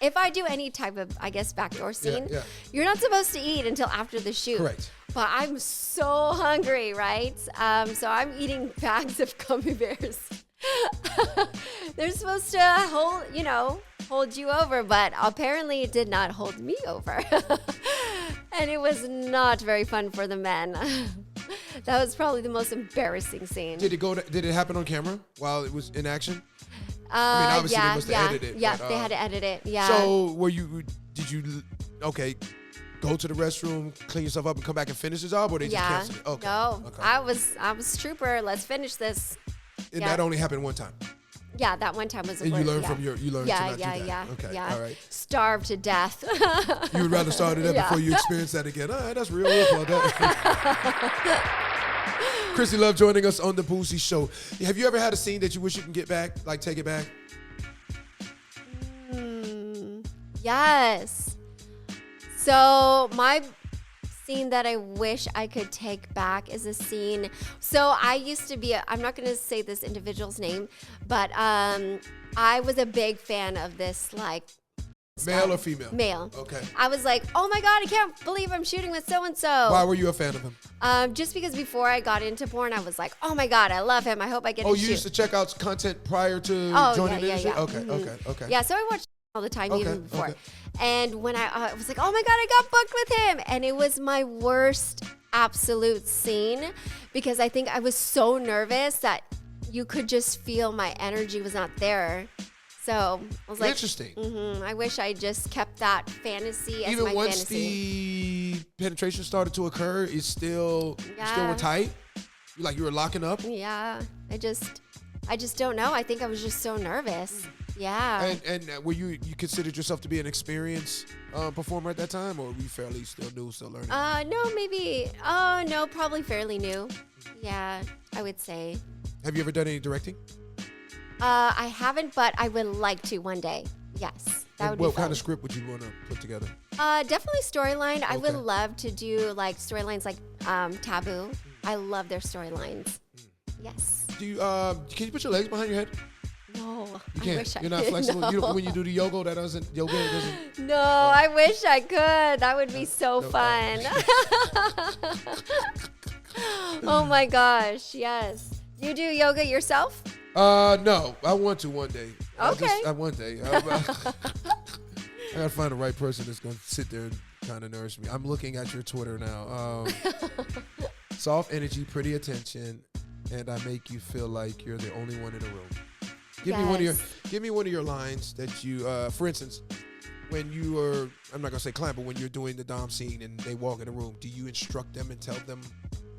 if I do any type of, I guess, backdoor scene, you're not supposed to eat until after the shoot. Correct. But I'm so hungry, right? So I'm eating bags of gummy bears. They're supposed to hold you over, but apparently it did not hold me over. And it was not very fun for the men. That was probably the most embarrassing scene. Did it happen on camera while it was in action? I mean, obviously they must have edited it. Yeah, they had to edit it. Yeah. So did you go to the restroom, clean yourself up, and come back and finish the job, or they just canceled it? Okay. No, okay. I was trooper. Let's finish this. And that only happened one time. Yeah, that one time was. And you learned from you learned to not do that. Yeah. Okay. All right. Starved to death. You would rather start it before you experience that again. All right, that's real Claudette. Christy Love joining us on the Bougie Show. Have you ever had a scene that you wish you can get back, like take it back? Yes. So my scene that I wish I could take back is a scene. So I used to be, I'm not going to say this individual's name, but I was a big fan of this, like, male or female? Male. Okay. I was like, oh my God, I can't believe I'm shooting with so-and-so. Why were you a fan of him? Just because before I got into porn, I was like, oh my God, I love him. I hope I get to shoot. You used to check out content prior to joining the industry? Yeah. Okay. Yeah, so I watched all the time, even before. And when I was like, oh my God, I got booked with him. And it was my worst absolute scene because I think I was so nervous that you could just feel my energy was not there. So I was like, interesting. I wish I just kept that fantasy as even my once fantasy. The penetration started to occur, it's still were tight. You were locking up. Yeah, I just don't know. I think I was just so nervous. Yeah. And were you considered yourself to be an experienced performer at that time, or were you fairly still new, still learning? No, probably fairly new. Yeah, I would say. Have you ever done any directing? I haven't, but I would like to one day. Yes, that would be fun. What kind of script would you want to put together? Definitely storyline. I would love to do like storylines like Taboo. I love their storylines. Yes. Do you can you put your legs behind your head? No, you can't. I wish You're not flexible. No. When you do the yoga, that doesn't. No, I wish I could. That would be so fun. Oh my gosh, yes. You do yoga yourself? No. I want to one day. Okay. One day. I gotta find the right person that's gonna sit there and kind of nourish me. I'm looking at your Twitter now. Soft energy, pretty attention, and I make you feel like you're the only one in the room. Give me one of your lines that you, for instance, when you are, I'm not gonna say climb, but when you're doing the dom scene and they walk in the room, do you instruct them and tell them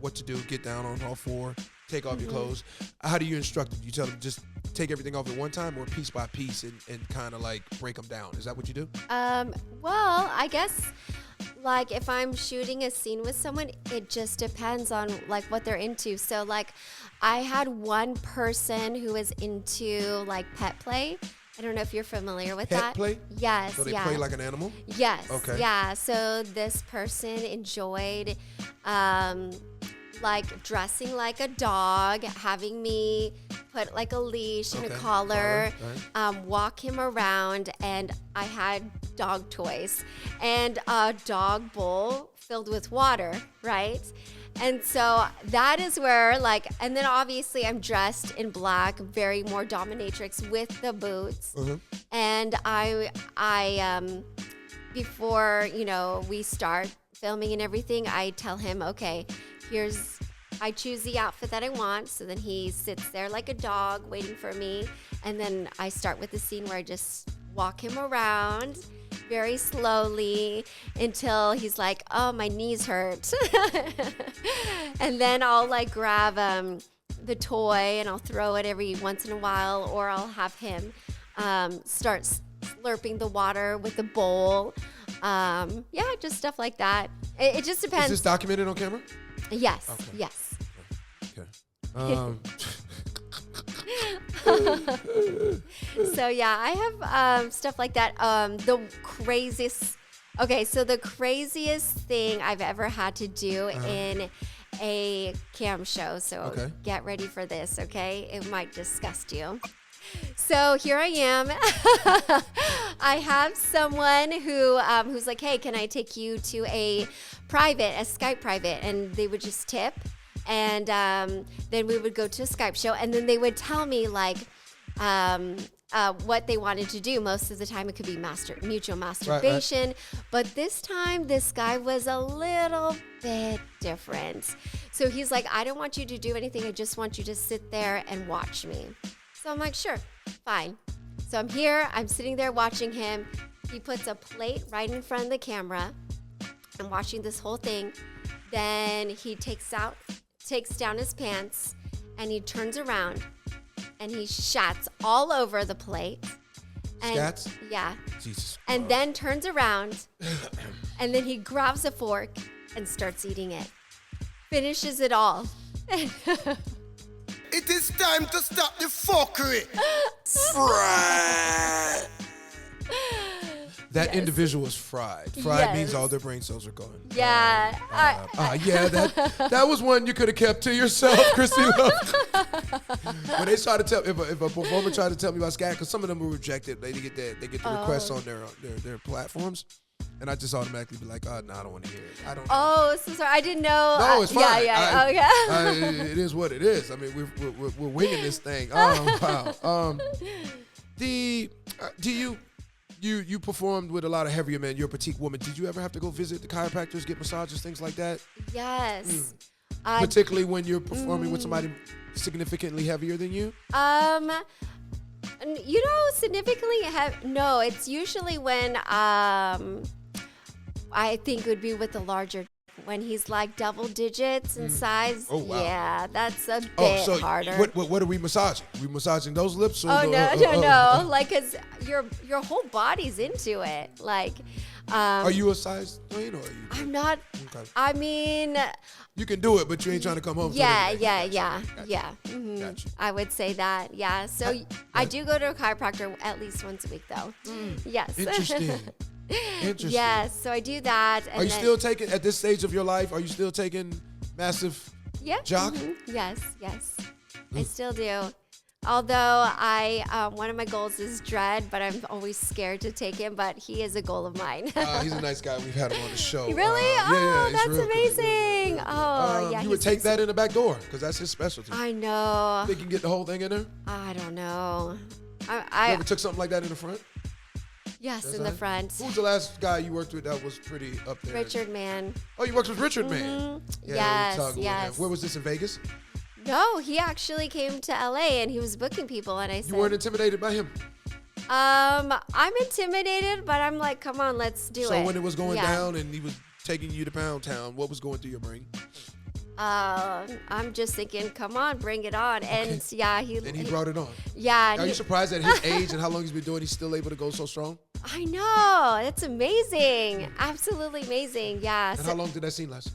what to do? Get down on all four, take off your clothes. How do you instruct them? Do you tell them just take everything off at one time, or piece by piece and kind of like break them down? Is that what you do? Well, I guess like if I'm shooting a scene with someone, it just depends on like what they're into. So like I had one person who was into like pet play. I don't know if you're familiar with that. Pet play? Yes. So they play like an animal? Yes. Okay. Yeah. So this person enjoyed like dressing like a dog, having me put like a leash and a collar, walk him around, and I had dog toys and a dog bowl filled with water, right? And so that is where like, and then obviously I'm dressed in black, very more dominatrix with the boots. And I before, we start filming and everything, I tell him, okay, I choose the outfit that I want. So then he sits there like a dog waiting for me. And then I start with the scene where I just walk him around very slowly until he's like, oh, my knees hurt. And then I'll like grab the toy and I'll throw it every once in a while, or I'll have him start slurping the water with the bowl. Yeah, just stuff like that. It just depends. Is this documented on camera? Yes, Okay. yes. Okay. So yeah, I have stuff like that. The craziest thing I've ever had to do in a cam show. So get ready for this, okay? It might disgust you. So here I am. I have someone who's like, hey, can I take you to a Skype private? And they would just tip. And then we would go to a Skype show, and then they would tell me like what they wanted to do. Most of the time, it could be mutual masturbation. Right. But this time, this guy was a little bit different. So he's like, I don't want you to do anything. I just want you to sit there and watch me. So I'm like, sure, fine. So I'm here. I'm sitting there watching him. He puts a plate right in front of the camera. I'm watching this whole thing. Then he takes down his pants, and he turns around and he shats all over the plate. And, Scats? Yeah. Jesus. And then turns around and then he grabs a fork and starts eating it. Finishes it all. It is time to stop the fuckery. That Yes. individual is fried. Fried means Yes. all their brain cells are gone. Yeah. Yeah, that was one you could have kept to yourself, Christy. When they try to tell, if a performer tried to tell me about scat, because some of them were rejected, they get the requests on their platforms, and I just automatically be like, oh, no, I don't want to hear it. I don't. Oh, so sorry. I didn't know. No, it's fine. Yeah. It is what it is. I mean, we're winging this thing. Wow. You performed with a lot of heavier men. You're a petite woman. Did you ever have to go visit the chiropractors, get massages, things like that? Yes. Particularly when you're performing with somebody significantly heavier than you? Significantly no, it's usually when I think it would be with the larger, when he's like double digits in size. Oh, wow. Yeah, that's a bit harder. What are we massaging? Are we massaging those lips? Or No. Like, cause your whole body's into it. Like, are you a size 3 or are you? I'm not. Okay. I mean, you can do it, but you ain't trying to come home. yeah. Gotcha. Gotcha. I would say that. Yeah. So I do go to a chiropractor at least once a week, though. Yes. Interesting. Yes. So I do that. And are you still taking, at this stage of your life, are you still taking massive jock? Yes. I still do. Although one of my goals is dread, but I'm always scared to take him. But he is a goal of mine. He's a nice guy. We've had him on the show. Really? Yeah, that's real amazing. Cool. Yeah. You would take that in the back door because that's his specialty. I know. Think you can get the whole thing in there? I don't know. You ever took something like that in the front? Yes, in the front. Who was the last guy you worked with that was pretty up there? Richard Mann. Oh, you worked with Richard Mann. Yeah, Yes. Where was this, in Vegas? No, he actually came to LA and he was booking people, and I said, You weren't intimidated by him? I'm intimidated, but I'm like, come on, let's do it. So when it was going down and he was taking you to Pound Town, what was going through your brain? I'm just thinking, come on, bring it on. Okay. And yeah, he brought it on. Yeah. Are you surprised at his age and how long he's been doing, he's still able to go so strong? I know. That's amazing. Absolutely amazing. Yeah. And how long did that scene last?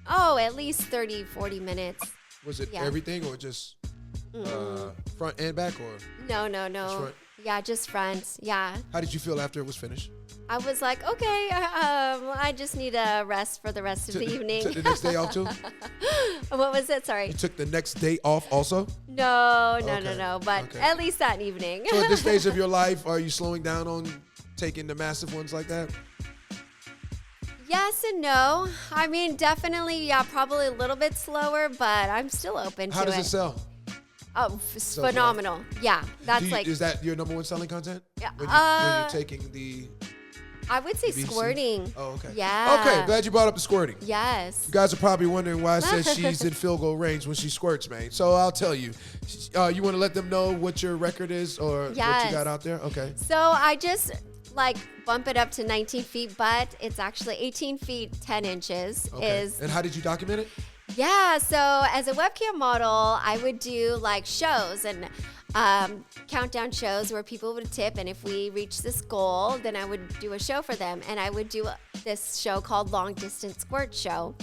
Oh, at least 30, 40 minutes. Was it everything or just front and back or? No. Just front? Yeah, just front. Yeah. How did you feel after it was finished? I was like, okay, I just need a rest for the rest of the evening. Took the next day off too? What was it? Sorry. You took the next day off also? No. But Okay. at least that evening. So at this stage of your life, are you slowing down on taking the massive ones like that? Yes and no. I mean, definitely, yeah, probably a little bit slower, but I'm still open to it. How does it sell? Oh, phenomenal. Yeah, that's is that your number one selling content? Yeah. When you're taking the... I would say VC? squirting. Oh, okay. Yeah. Okay, glad you brought up the squirting. Yes. You guys are probably wondering why I said she's in field goal range when she squirts, man. So I'll tell you. You want to let them know what your record is or what you got out there? Okay. So I just like bump it up to 19 feet, but it's actually 18 feet 10 inches. Okay. And how did you document it? Yeah, so as a webcam model, I would do like shows and countdown shows where people would tip, and if we reached this goal, then I would do a show for them, and I would do this show called Long Distance Squirt Show.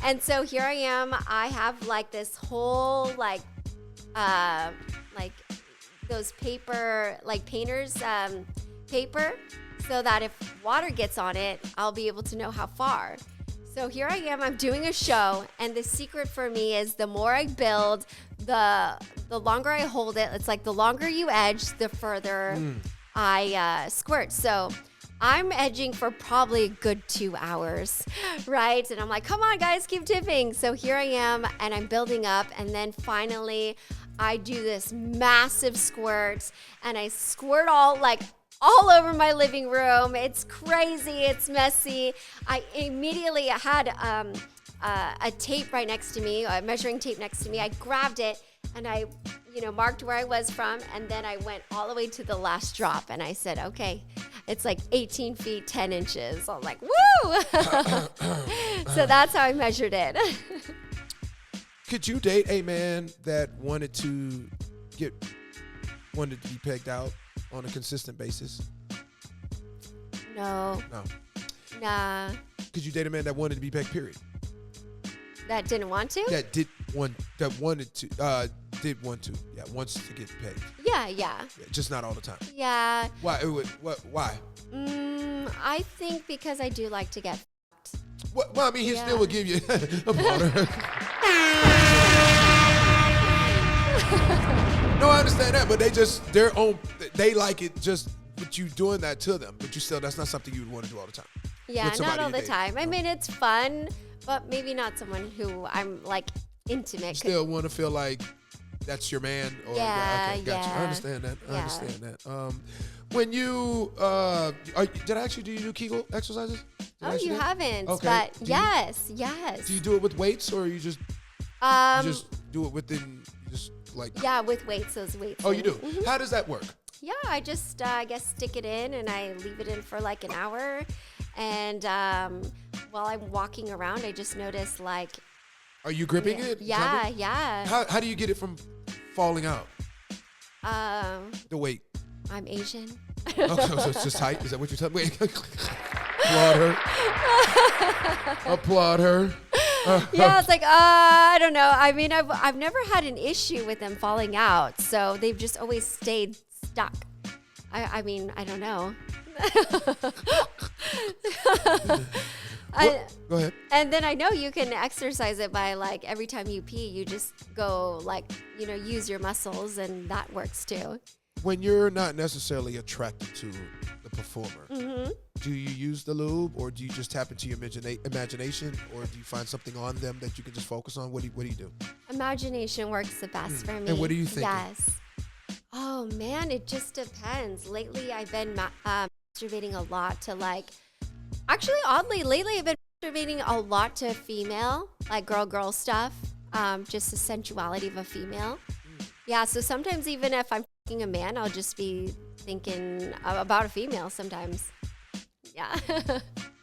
And so here I am. I have like this whole like those paper, like painter's paper, so that if water gets on it, I'll be able to know how far. So here I am, I'm doing a show, and the secret for me is the more I build, the longer I hold it. It's like the longer you edge, the further I squirt. So I'm edging for probably a good 2 hours, right? And I'm like, come on, guys, keep tipping. So here I am, and I'm building up, and then finally I do this massive squirt, and I squirt all over my living room. It's crazy. It's messy. I immediately had a tape right next to me, a measuring tape next to me. I grabbed it and I, marked where I was from. And then I went all the way to the last drop. And I said, okay, it's like 18 feet, 10 inches. I'm like, woo! So that's how I measured it. Could you date a man that wanted to be pegged out on a consistent basis? No. Nah. Could you date a man that wanted to be pegged, period? That didn't want to? Wants to get pegged. Yeah. Just not all the time. Yeah. Why? Why? I think because I do like to get f***ed. Well, I mean, he still would give you a water. No, I understand that, but they like it just with you doing that to them. But that's not something you would want to do all the time. Yeah, not all the time. I mean, it's fun, but maybe not someone who I'm like intimate. You still want to feel like that's your man? Or, yeah, okay, gotcha. yeah. I understand that. When you, did I actually do you do Kegel exercises? You haven't, okay. but yes. Do you do it with weights, or you just do it within, Yeah, with weights, those weights. Oh, you do? Mm-hmm. How does that work? Yeah, I just, I guess, stick it in and I leave it in for like an hour. And while I'm walking around, I just notice like. Are you gripping it? Yeah, yeah. How do you get it from falling out? The weight. I'm Asian. Okay, so it's just tight? Is that what you're telling me? Applaud her. Yeah, it's like, I don't know. I mean, I've never had an issue with them falling out, so they've just always stayed stuck. I mean, I don't know. Go ahead. And then I know you can exercise it by like every time you pee, you just go like, use your muscles, and that works too. When you're not necessarily attracted to the performer, do you use the lube, or do you just tap into your imagination, or do you find something on them that you can just focus on? What do you do? Imagination works the best for me. And what do you think? Yes. Oh man, it just depends. Lately, I've been masturbating a lot to actually, oddly, lately I've been masturbating a lot to female, like girl stuff. Just the sensuality of a female. Yeah, so sometimes even if I'm fucking a man, I'll just be thinking about a female sometimes. Yeah.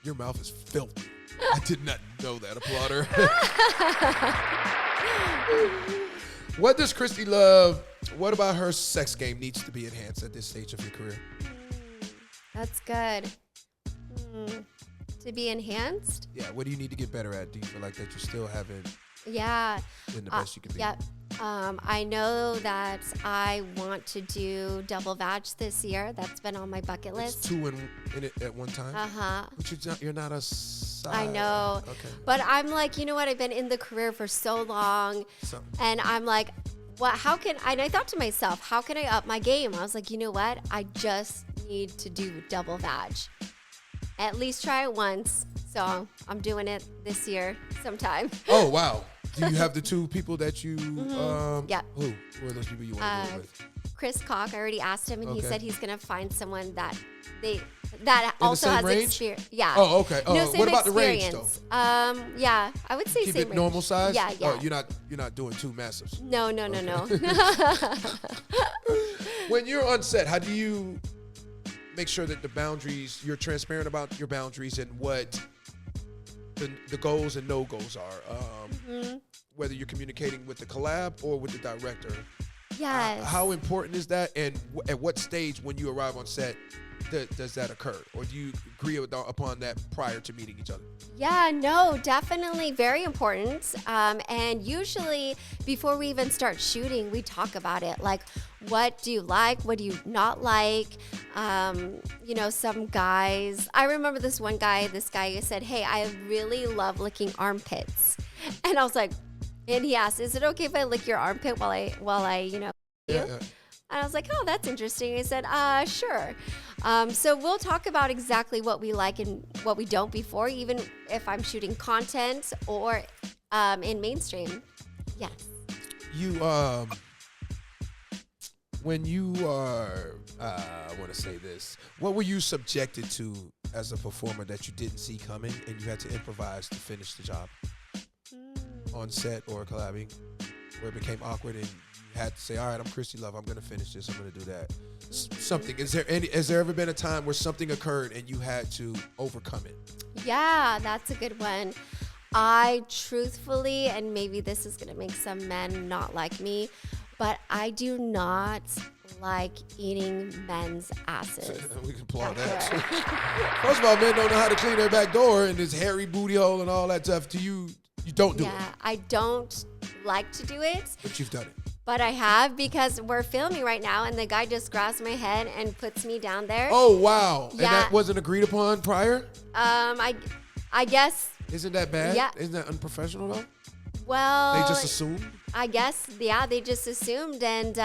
Your mouth is filthy. I did not know that. Applaud her. What does Christy love? What about her sex game needs to be enhanced at this stage of your career? That's good. To be enhanced? Yeah, what do you need to get better at? Do you feel like that you still haven't been the best you can be? Yeah. I know that I want to do double vag this year. That's been on my bucket list. It's two in it at one time? Uh-huh. But you're not a side. I know. Okay. But I'm like, you know what? I've been in the career for so long. And I'm like, and I thought to myself, how can I up my game? I was like, you know what? I just need to do double vag. At least try it once. So I'm doing it this year sometime. Oh, wow. Do you have the two people that you, yeah. Who are those people you want to do it with? Chris Cock, I already asked him, and he said he's going to find someone that the also same has range? experience. Yeah. Oh, okay. No, same what about the range, experience. though? Yeah, I would say Keep same it range. normal size? Yeah. Oh, you're not doing two massives. No. When you're on set, how do you make sure that the boundaries, you're transparent about your boundaries and what the goals and no-goals are. Whether you're communicating with the collab or with the director. Yes. How important is that, and at what stage when you arrive on set does that occur, or do you agree upon that prior to meeting each other? Yeah, no, definitely very important. And usually before we even start shooting, we talk about it. Like, what do you like? What do you not like? You know, some guys, I remember this guy said, hey, I really love licking armpits. And I was like, and he asked, is it okay if I lick your armpit while I you know, Yeah. And I was like, oh, that's interesting. He said, sure. So we'll talk about exactly what we like and what we don't before, even if I'm shooting content or in mainstream. Yes. You, when you are, I want to say this, what were you subjected to as a performer that you didn't see coming and you had to improvise to finish the job? On set or collabing, where it became awkward and you had to say, all right, I'm Christy Love, I'm going to finish this, I'm going to do that. Something, has there ever been a time where something occurred and you had to overcome it? Yeah, that's a good one. I truthfully, and maybe this is going to make some men not like me, but I do not like eating men's asses. We can applaud that too. First of all, men don't know how to clean their back door and this hairy booty hole and all that stuff. You don't do it. Yeah, I don't like to do it. But you've done it. But I have, because we're filming right now and the guy just grabs my head and puts me down there. Oh, wow. And Yeah. that wasn't agreed upon prior? I guess, Isn't that bad? Yeah. Isn't that unprofessional though? well. They just assumed? I guess, yeah, they just assumed. And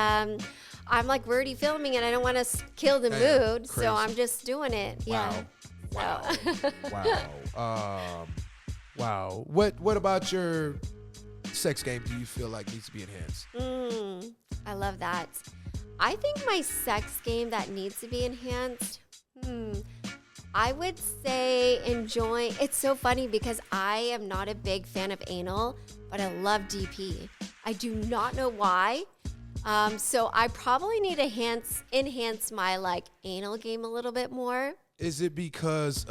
I'm like, we're already filming and I don't want to kill the Damn, mood. crazy. So I'm just doing it. Yeah. Wow. So. Wow. Wow. What about your sex game do you feel like needs to be enhanced? I love that. I think my sex game that needs to be enhanced, I would say enjoying. It's so funny because I am not a big fan of anal, but I love DP. I do not know why. So I probably need to enhance my like anal game a little bit more. Is it because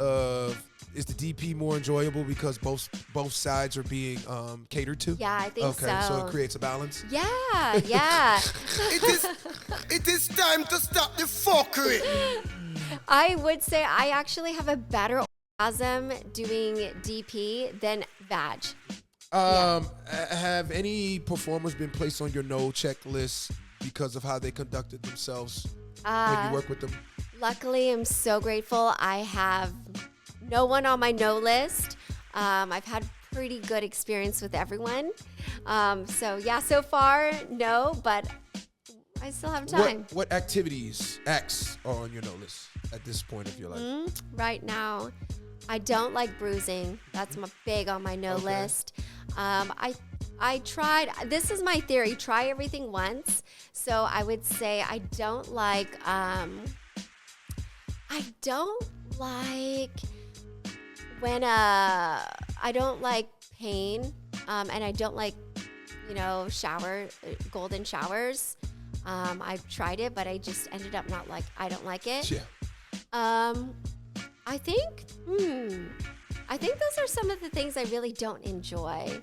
is the DP more enjoyable because both sides are being catered to? Yeah, I think okay, so it so. creates a balance. Yeah, yeah. It is time to stop the fuckery. I would say I actually have a better orgasm doing DP than vag. Have any performers been placed on your no checklist because of how they conducted themselves when you work with them? Luckily, I'm so grateful. I have no one on my no list. I've had pretty good experience with everyone. So yeah, so far, no, but I still have time. What acts are on your no list at this point of your life? Right now, I don't like bruising. That's big on my no list. I tried, this is my theory, try everything once. So I would say I don't like when I don't like pain, and I don't like, golden showers. I've tried it, but I just ended up I don't like it. Yeah. I think those are some of the things I really don't enjoy.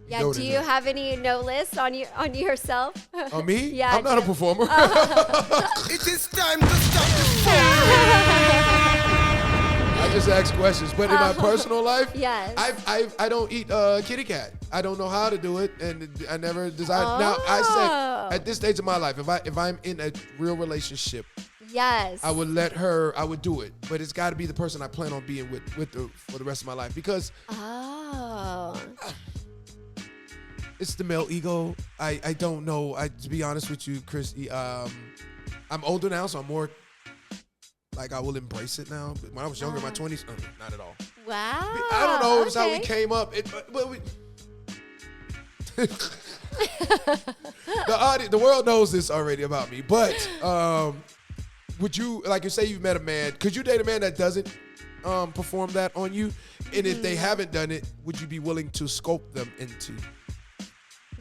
Yeah, do you have any no list on yourself? On me? Yeah, I'm not a performer. It is time to stop the fuckery. I just ask questions, but in my personal life, Yes. I don't eat kitty cat. I don't know how to do it, and I never designed. Now I said at this stage of my life, if I'm in a real relationship, Yes. I would do it, but it's got to be the person I plan on being with for the rest of my life, because it's the male ego. I don't know. To be honest with you, Christy, I'm older now, so I'm more like I will embrace it now. But when I was younger, in my 20s, not at all. Wow. I don't know. It was how we okay. came up. The world knows this already about me. But would you, like you say, you've met a man? Could you date a man that doesn't perform that on you? And if they haven't done it, would you be willing to scope them into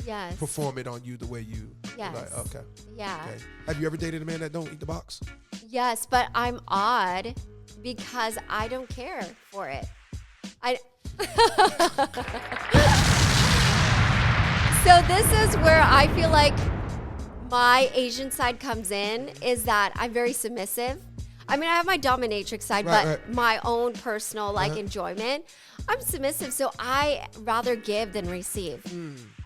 Yes. perform it on you the way you? Yes. Like, okay. Yeah. Okay. Have you ever dated a man that don't eat the box? Yes, but I'm odd because I don't care for it. So this is where I feel like my Asian side comes in, is that I'm very submissive. I mean, I have my dominatrix side, but my own personal enjoyment, I'm submissive. So I rather give than receive.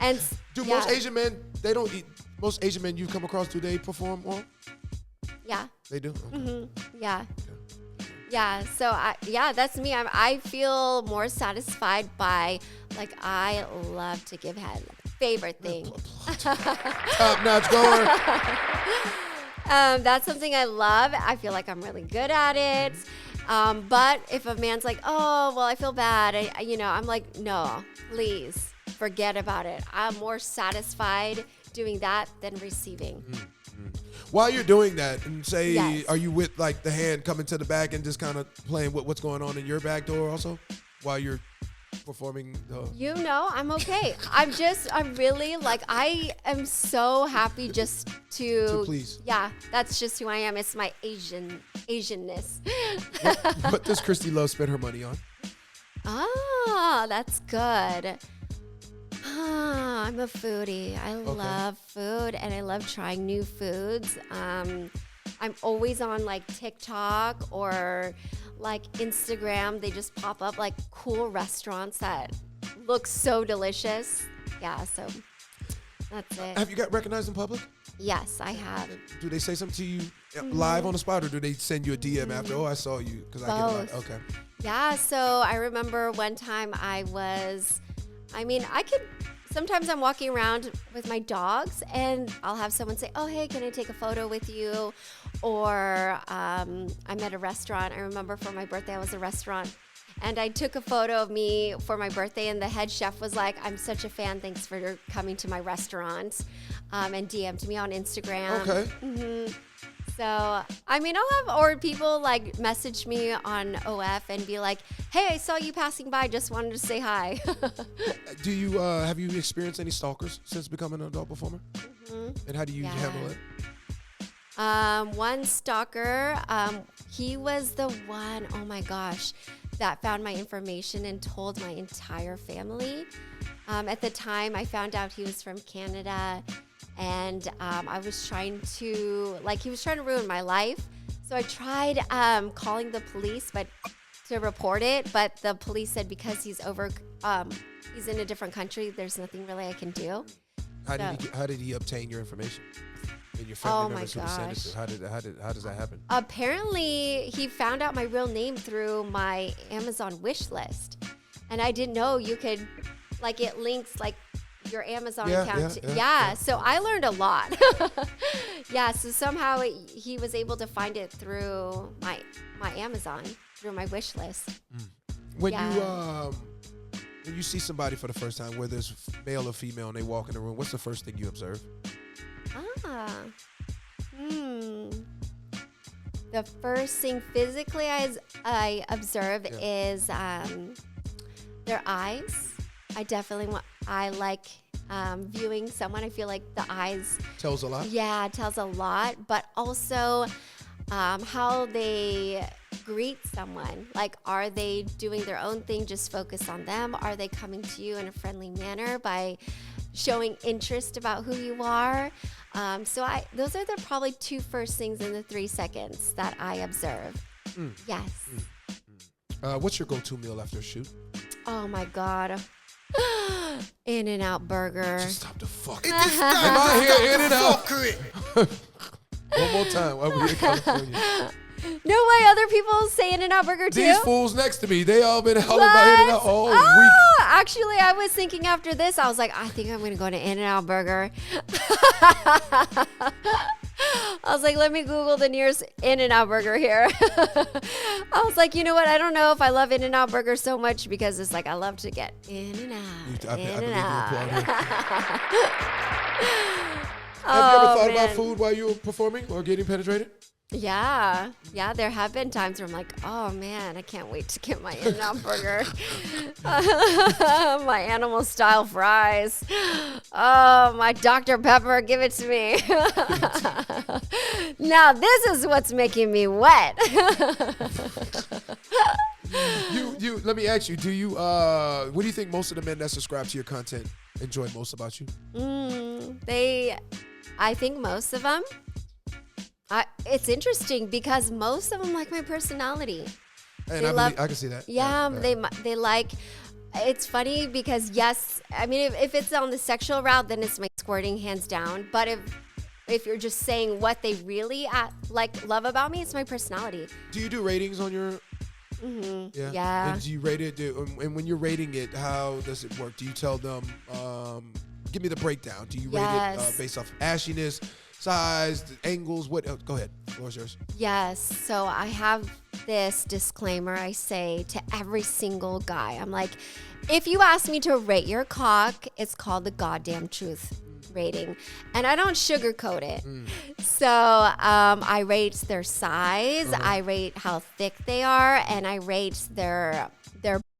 And do most Asian men, they don't eat, most Asian men you come across, do they perform well? Yeah. They do? Okay. Yeah. Yeah, so that's me. I feel more satisfied by, like, I love to give head. Favorite thing. Top notch goer. That's something I love. I feel like I'm really good at it. But if a man's like, oh, well, I feel bad, I'm like, no, please forget about it. I'm more satisfied doing that than receiving. While you're doing that, and say, Yes. are you with like the hand coming to the back and just kind of playing with what's going on in your back door also while you're performing? I'm okay. I'm really like, I am so happy just to please. Yeah, that's just who I am. It's my Asianness. What does Christy love spend her money on? Ah, that's good. I'm a foodie. I love food and I love trying new foods. I'm always on like TikTok or like Instagram. They just pop up like cool restaurants that look so delicious. Yeah, so that's it. Have you got recognized in public? Yes, I have. Do they say something to you live on the spot, or do they send you a DM after? Oh, I saw you because I get a lot. Okay. Yeah, so I remember one time sometimes I'm walking around with my dogs and I'll have someone say, oh, hey, can I take a photo with you? Or I'm at a restaurant. I remember for my birthday, I was at a restaurant and I took a photo of me for my birthday and the head chef was like, I'm such a fan. Thanks for coming to my restaurant, and DM'd me on Instagram. Okay. So, I mean, or people like message me on OF and be like, hey, I saw you passing by, just wanted to say hi. Do you, have you experienced any stalkers since becoming an adult performer? And how do you handle it? One stalker, he was the one, oh my gosh, that found my information and told my entire family. At the time, I found out he was from Canada. And I was trying to, he was trying to ruin my life. So I tried calling the police to report it, but the police said because he's in a different country, there's nothing really I can do. How did he obtain your information? And your family members who sent it to? How does that happen? Apparently, he found out my real name through my Amazon wish list. And I didn't know you could, it links, your Amazon account. Yeah, so I learned a lot. Yeah, so somehow he was able to find it through my Amazon, through my wish list. When you see somebody for the first time, whether it's male or female, and they walk in the room, what's the first thing you observe? The first thing physically I observe is their eyes. I like viewing someone. I feel like the eyes Tells a lot? Yeah, it tells a lot. But also how they greet someone. Are they doing their own thing, just focus on them? Are they coming to you in a friendly manner by showing interest about who you are? So those are probably two first things in the 3 seconds that I observe. Yes. What's your go-to meal after a shoot? Oh my God. In-N-Out burger. Just stop the fuck. It is time Am I to here stop In-N-Out? the fuckery. One more time while we're in California. No way, other people say In-N-Out burger too? These fools next to me, they all been hollering about In-N-Out all week. Actually, I was thinking after this, I was like, I think I'm going to go to In-N-Out burger. I was like, let me Google the nearest In-N-Out burger here. I was like, you know what? I don't know if I love In-N-Out burger so much because it's I love to get In-N-Out. I believe you In-N-Out. Have you ever thought about food while you were performing or getting penetrated? Yeah, there have been times where I'm like, oh man, I can't wait to get my In-N-Out burger. My animal style fries. Oh, my Dr. Pepper, give it to me. Now this is what's making me wet. You. Let me ask you. Do you? What do you think most of the men that subscribe to your content enjoy most about you? I think most of them. It's interesting because most of them like my personality. And I can see that. Yeah, they like. It's funny because yes, I mean if it's on the sexual route, then it's my squirting hands down. But if you're just saying what they really love about me, it's my personality. Do you do ratings on your? Mm-hmm. Yeah. And do you rate it? And when you're rating it, how does it work? Do you tell them? Give me the breakdown. Do you rate it based off ashiness, size, the angles? What? Go ahead. The floor is yours. Yes. So I have this disclaimer I say to every single guy. I'm like, if you ask me to rate your cock, it's called the goddamn truth rating. And I don't sugarcoat it. So I rate their size, I rate how thick they are, and I rate their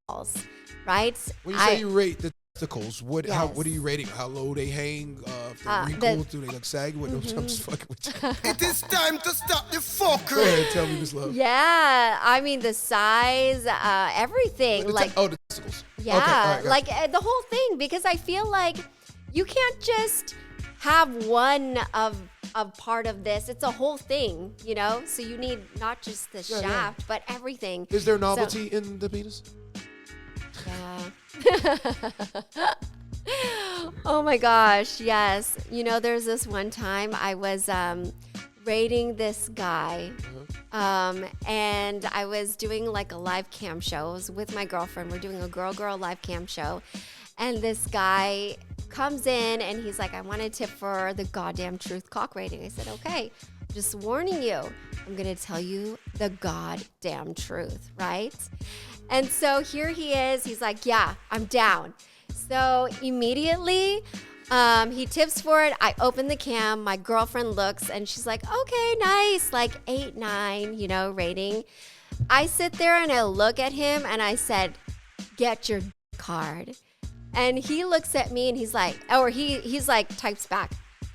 balls, right? When you say you rate the testicles, what are you rating? How low they hang? If they're wrinkled, do they look saggy? I'm just fucking with you. It is time to stop the fuckery. Go ahead, tell me, Miss Love. Yeah, I mean the size, everything. The testicles. Yeah, okay, all right, the whole thing, because I feel like you can't just have one of part of this. It's a whole thing, you know? So you need not just the shaft, but everything. Is there novelty in the penis? Yeah. Oh my gosh, yes. You know, there's this one time I was rating this guy. And I was doing like a live cam show. I was with my girlfriend. We're doing a girl live cam show. And this guy comes in and he's like, I want a tip for the goddamn truth cock rating. I said, okay, just warning you, I'm going to tell you the goddamn truth, right? And so here he is. He's like, yeah, I'm down. So immediately he tips for it. I open the cam. My girlfriend looks and she's like, okay, nice. Like 8, 9, you know, rating. I sit there and I look at him and I said, get your card. And he looks at me and he's like, he's like, types back,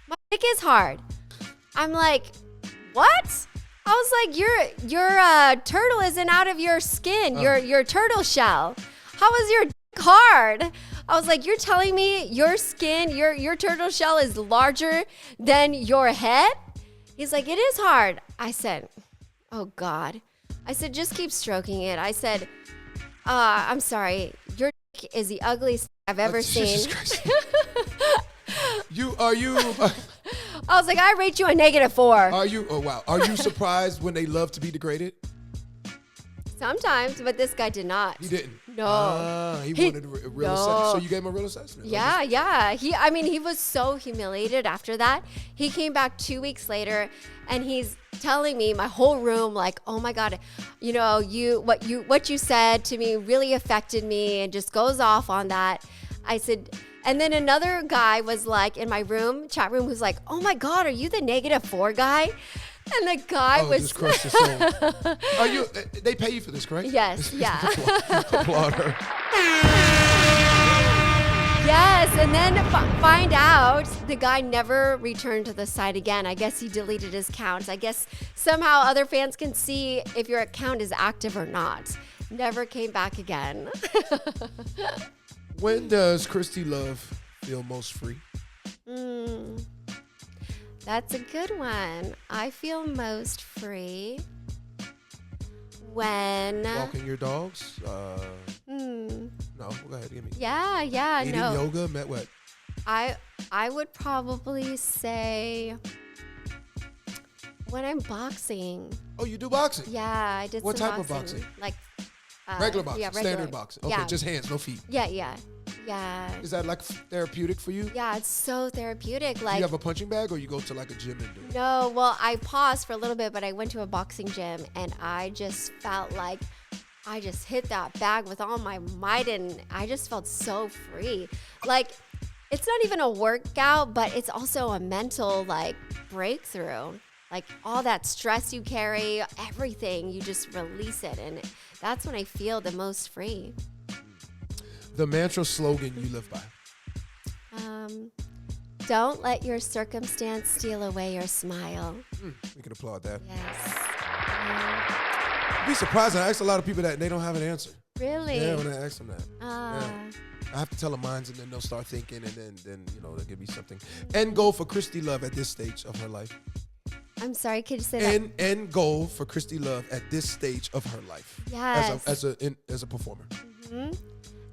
my dick is hard. I'm like, what? I was like, your turtle isn't out of your skin. Your turtle shell. How is your dick hard? I was like, you're telling me your skin, your turtle shell is larger than your head? He's like, it is hard. I said, oh God. I said, just keep stroking it. I said, I'm sorry. Your dick is the ugliest I've ever seen. I was like, I rate you a -4. Are you? Oh wow. Are you surprised when they love to be degraded? Sometimes, but this guy did not. He didn't. No. He wanted a real assessment. So you gave him a real assessment. Yeah. He was so humiliated after that. He came back 2 weeks later, and he's telling me, my whole room, like, oh my God, you know, what you said to me really affected me, and just goes off on that. I said, and then another guy was like in my chat room, who's like, oh my God, are you the -4 guy? And the guy was just crushed his soul. Are you? They pay you for this, correct? Yes. Yeah. Applaud her. Yes, and then find out the guy never returned to the site again. I guess he deleted his account. I guess somehow other fans can see if your account is active or not. Never came back again. When does Christy Love feel most free? That's a good one. I feel most free when walking your dogs. No, go ahead. Give me. Yeah. Eating yoga. Met what? I would probably say when I'm boxing. Oh, you do boxing? Yeah, I did. What some type boxing. of boxing? Like regular boxing. Yeah, regular. Standard boxing. Okay, Yeah. just hands, no feet. Yeah. Is that like therapeutic for you? Yeah, it's so therapeutic. Do Like, you have a punching bag, or you go to like a gym and do it? no, well, I paused for a little bit, but I went to a boxing gym and I just felt like I just hit that bag with all my might, and I just felt so free. Like, it's not even a workout, but it's also a mental like breakthrough. like all that stress you carry, everything, you just release it. And that's when I feel the most free. The mantra slogan you live by. Don't let your circumstance steal away your smile. We can applaud that. Yes. You'd be surprised. I ask a lot of people that and they don't have an answer. Really? Yeah, when I ask them that. Yeah. I have to tell them mine, and then they'll start thinking, and then they'll give me something. End goal for Christy Love at this stage of her life. I'm sorry, could you say that? End goal for Christy Love at this stage of her life. Yes. As a performer.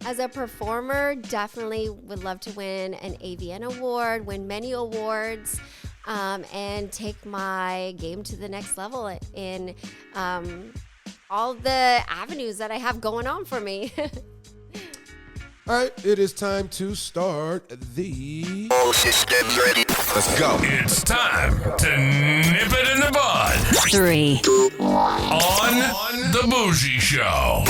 As a performer, definitely would love to win an AVN award, win many awards, and take my game to the next level in all the avenues that I have going on for me. All right, it is time to start the... All systems ready. Let's go. It's time to nip it in the bud 3, on The Bougie Show.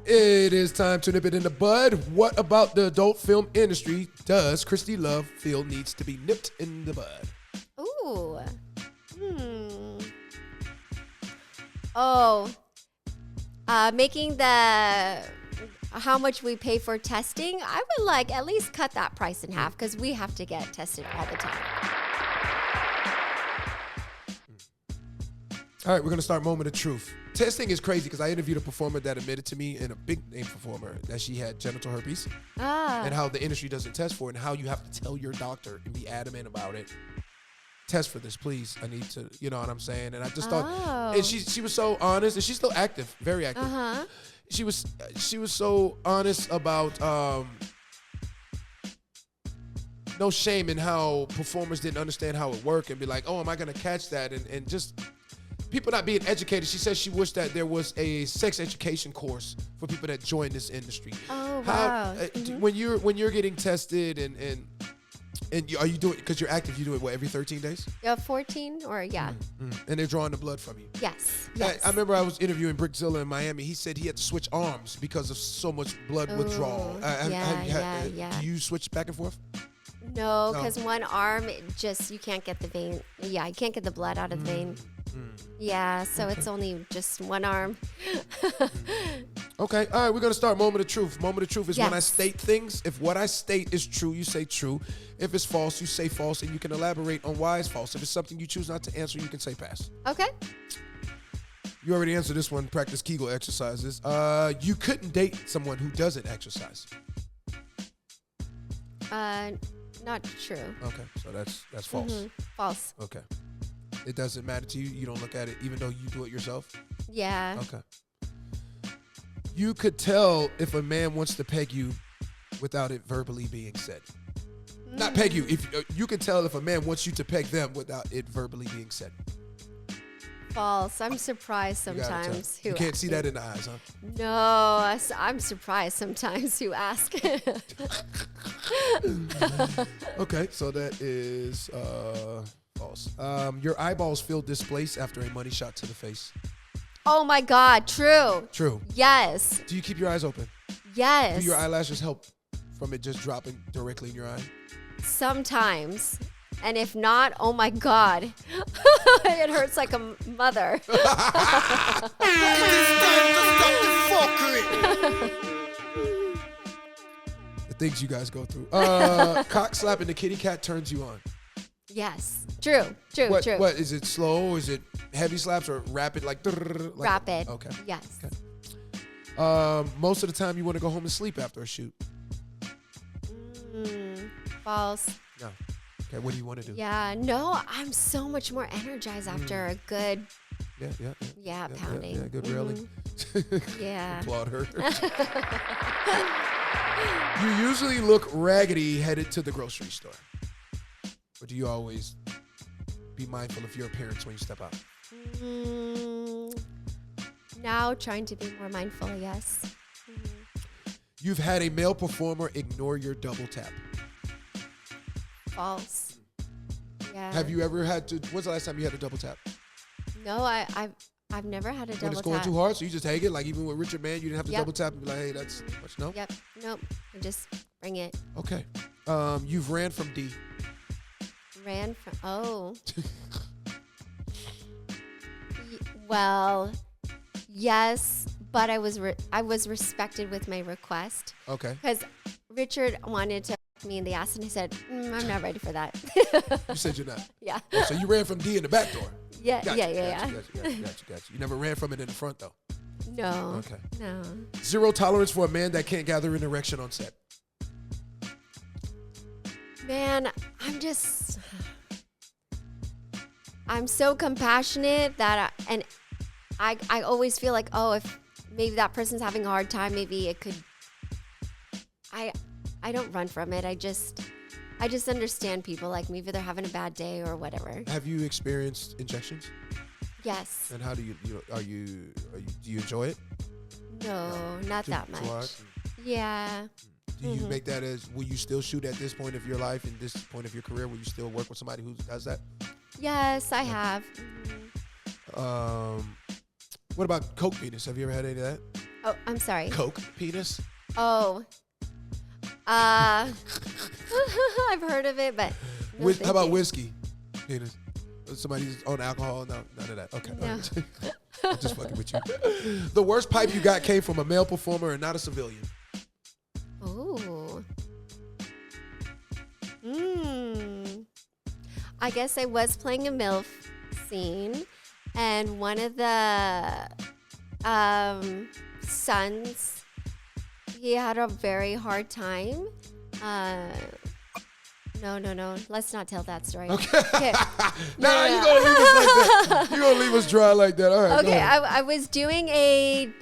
It is time to nip it in the bud. What about the adult film industry does Christy Love feel needs to be nipped in the bud? Ooh. Oh. Making the... how much we pay for testing, I would like at least cut that price in half because we have to get tested all the time. All right, we're going to start Moment of Truth. Testing is crazy because I interviewed a performer that admitted to me, and a big name performer, that she had genital herpes. And how the industry doesn't test for it, and how you have to tell your doctor and be adamant about it. Test for this, please. I need to, you know what I'm saying? And I just thought, and she was so honest, and she's still active, very active. She was so honest about no shame in how performers didn't understand how it worked and be like, oh, am I gonna catch that? And just people not being educated. She says she wished that there was a sex education course for people that join this industry. Oh, wow. When you're getting tested and are you doing, because you're active, you do it what, every 13 days? 14 or yeah. And they're drawing the blood from you. Yes. I remember I was interviewing Brickzilla in Miami. He said he had to switch arms because of so much blood withdrawal. Yeah. Do you switch back and forth? No, because one arm, you can't get the vein. Yeah, you can't get the blood out of the vein. Yeah, so it's only just one arm. Okay, all right, we're going to start Moment of Truth. Moment of Truth is when I Yes. state things. If what I state is true, you say true. If it's false, you say false, and you can elaborate on why it's false. If it's something you choose not to answer, you can say pass. Okay. You already answered this one, practice Kegel exercises. You couldn't date someone who doesn't exercise. Not true. Okay, so that's false. False. Okay. It doesn't matter to you. You don't look at it, even though you do it yourself. Yeah. Okay. You could tell if a man wants to peg you without it verbally being said. Not peg you. If you can tell if a man wants you to peg them without it verbally being said. False. I'm surprised You gotta tell. sometimes. You can't see that in the eyes, huh? No, I'm surprised sometimes who ask. Okay, so that is false. Your eyeballs feel displaced after a money shot to the face. Oh my God, true. True. Yes. Do you keep your eyes open? Yes. Do your eyelashes help from it just dropping directly in your eye? Sometimes. And if not, oh my God. It hurts like a mother. It is time to stop the fuckery. The things you guys go through. Cock slapping the kitty cat turns you on. Yes. True. True. What? True. What is it? Slow? Is it heavy slaps or rapid? Like Rapid. Okay. Yes. Okay. Most of the time, you want to go home and sleep after a shoot. False. No. Okay. What do you want to do? Yeah. No, I'm so much more energized after a good, Yeah. pounding. Yeah. Good railing. Yeah. Applaud her. You usually look raggedy headed to the grocery store. Or do you always be mindful of your appearance when you step out? Now trying to be more mindful, yes. You've had a male performer ignore your double tap. False. Yeah. Have you ever had to? When's the last time you had a double tap? No, I've never had a double When it's going tap. too hard, so you just take it. Like even with Richard Mann, you didn't have to Yep. double tap and be like, "Hey, that's much." No. Yep. Nope. I just bring it. Okay. You've ran from D. Ran from. Oh. Well, yes, but I was respected with my request. Okay. Because Richard wanted to f me in the ass, and I said, I'm not ready for that. You said you're not. Yeah. Oh, so you ran from D in the back door. Yeah, Gotcha, yeah. Gotcha. You never ran from it in the front though. No. Okay. No. Zero tolerance for a man that can't gather an erection on set. Man, I'm so compassionate that I always feel like, oh, if maybe that person's having a hard time, maybe it could. I don't run from it. I just understand people. Like maybe they're having a bad day or whatever. Have you experienced injections? Yes. And how do do you enjoy it? No, not that much. hard? Yeah. Do you make that as, will you still shoot at this point of your life and this point of your career? Will you still work with somebody who does that? Yes, I have. What about coke penis? Have you ever had any of that? Oh, I'm sorry. Coke penis? Oh. I've heard of it, but no, How about thank you. whiskey penis? Somebody's on alcohol? No, none of that. Okay. No. All right. I'm just fucking with you. The worst pipe you got came from a male performer and not a civilian. Ooh. I guess I was playing a MILF scene, and one of the sons, he had a very hard time. No. Let's not tell that story. Okay. Nah, you gonna leave us like that. You gonna leave us dry like that. All right. Okay, I was doing a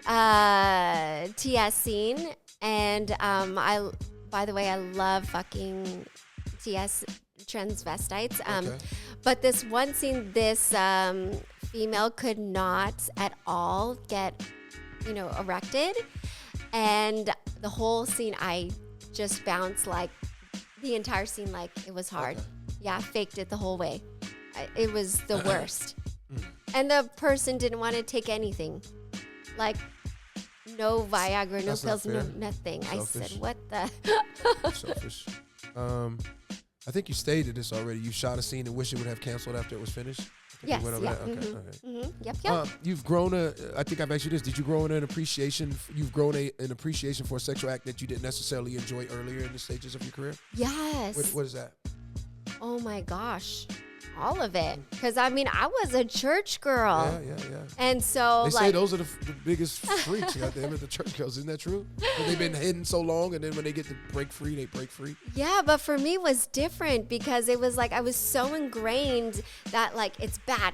TS scene, and by the way, I love fucking TS transvestites. Okay. But this one scene, this female could not at all get, erected, and the whole scene, I just bounced like the entire scene, like it was hard. Okay. Yeah, faked it the whole way. It was the worst. And the person didn't want to take anything. Like, no Viagra, no That's not pills, no fair. nothing. Selfish. I said, what the? Selfish. I think you stated this already. You shot a scene and wish it would have canceled after it was finished. I think Yes, you went over yeah. that. Okay. Yep. You've grown I think I've asked you this. Did you grow in an appreciation? You've grown an appreciation for a sexual act that you didn't necessarily enjoy earlier in the stages of your career? Yes. What is that? Oh my gosh. All of it. Because, I was a church girl. Yeah. And so, They say those are the biggest freaks out there, the church girls. Isn't that true? But they've been hidden so long, and then when they get to break free, they break free. Yeah, but for me it was different because it was like I was so ingrained that like it's bad.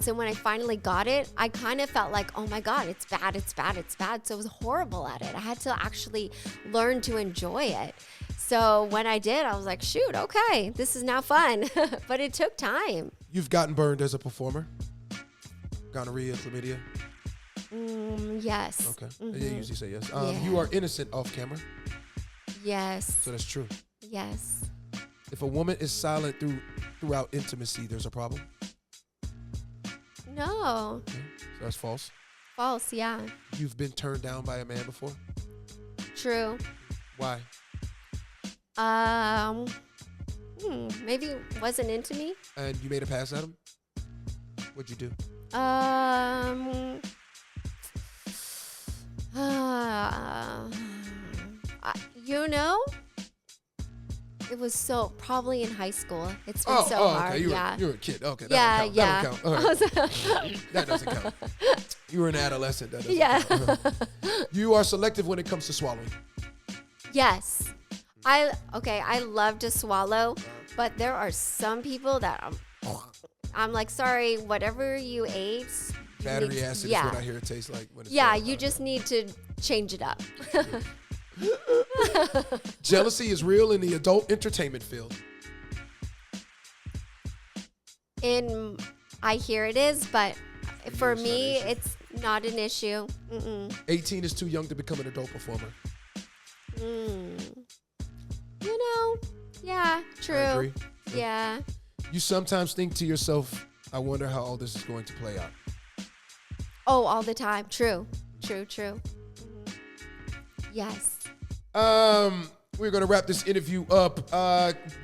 So when I finally got it, I kind of felt like, oh my God, it's bad. So I was horrible at it. I had to actually learn to enjoy it. So when I did, I was like, shoot, okay, this is now fun. But it took time. You've gotten burned as a performer? Gonorrhea, chlamydia? Yes. Okay. They usually say yes. Yeah. You are innocent off camera, Yes. so that's true. Yes. If a woman is silent throughout intimacy, there's a problem. No. Okay. So that's false. False, yeah. You've been turned down by a man before? True. Why? Maybe it wasn't into me. And you made a pass at him? What'd you do? It was probably in high school. It's been so hard. Okay. Yeah. You were a kid. Okay. Yeah, That yeah. don't count. All right. That doesn't count. You were an adolescent. That doesn't Yeah. count. You are selective when it comes to swallowing. Yes. I love to swallow, but there are some people that I'm like, sorry, whatever you ate. Battery acid is what I hear it tastes like. When it's swallowed. You just need to change it up. Jealousy is real in the adult entertainment field. I hear it is, but for you, me, it's it's not an issue. 18 is too young to become an adult performer. Yeah, true. I agree. Yeah. You sometimes think to yourself, I wonder how all this is going to play out. Oh, all the time. True. Yes. We're going to wrap this interview up.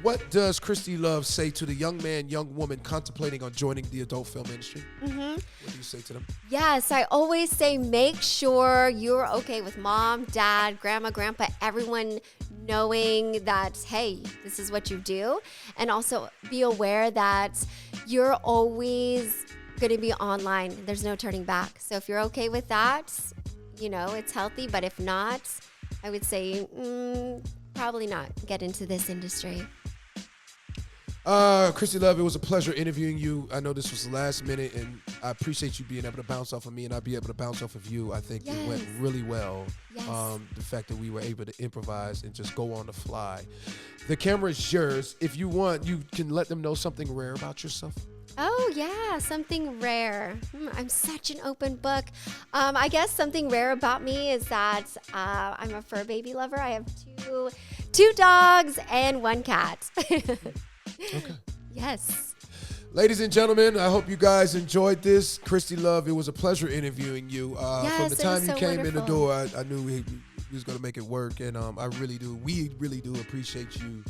What does Christy Love say to the young man, young woman contemplating on joining the adult film industry? What do you say to them? Yes, I always say make sure you're okay with mom, dad, grandma, grandpa, everyone knowing that, hey, this is what you do. And also be aware that you're always going to be online. There's no turning back. So if you're okay with that, you know, it's healthy. But if not, I would say probably not get into this industry. Christy Love, it was a pleasure interviewing you. I know this was the last minute, and I appreciate you being able to bounce off of me, and I'll be able to bounce off of you. I think it went really well. Yes. The fact that we were able to improvise and just go on the fly. The camera is yours. If you want, you can let them know something rare about yourself. Oh, yeah, something rare. I'm such an open book. I guess something rare about me is that I'm a fur baby lover. I have two dogs and one cat. Okay. Yes. Ladies and gentlemen, I hope you guys enjoyed this. Christy Love, it was a pleasure interviewing you. From the time you came in the door, I knew we was going to make it work, and we really do appreciate you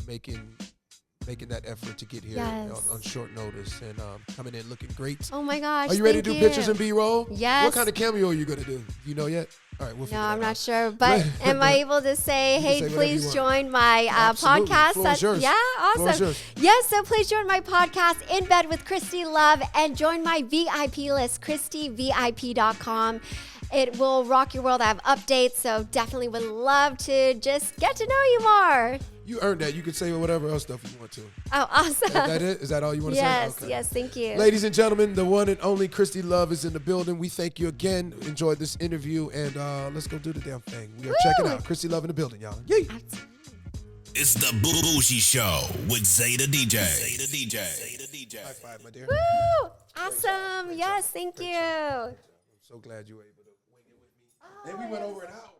making that effort to get here on short notice and coming in looking great. Oh my gosh. Are you ready to do pictures and B-roll? Yes. What kind of cameo are you going to do? You know yet? All right, we'll figure No, that I'm out. not sure. But am I able to say, hey, say whatever you please want. join my Absolutely. podcast? Floor is yours. Yeah, Floor is awesome. yours. Yes, so please join my podcast, In Bed with Christy Love, and join my VIP list, ChristyVIP.com. It will rock your world. I have updates, so definitely would love to just get to know you more. You earned that. You can say whatever else stuff you want to. Oh, awesome. Is that it? Is that all you want to Yes, say? Okay. yes, thank you. Ladies and gentlemen, the one and only Christy Love is in the building. We thank you again. Enjoyed this interview, and let's go do the damn thing. We are checking out Christy Love in the building, y'all. Yay! It's the Bougie Show with Zeta DJ. Zeta DJ. Zeta DJ. High five, my dear. Woo! Awesome. Yes, thank you. I'm so glad you were able to wing it with me. And we went over an hour.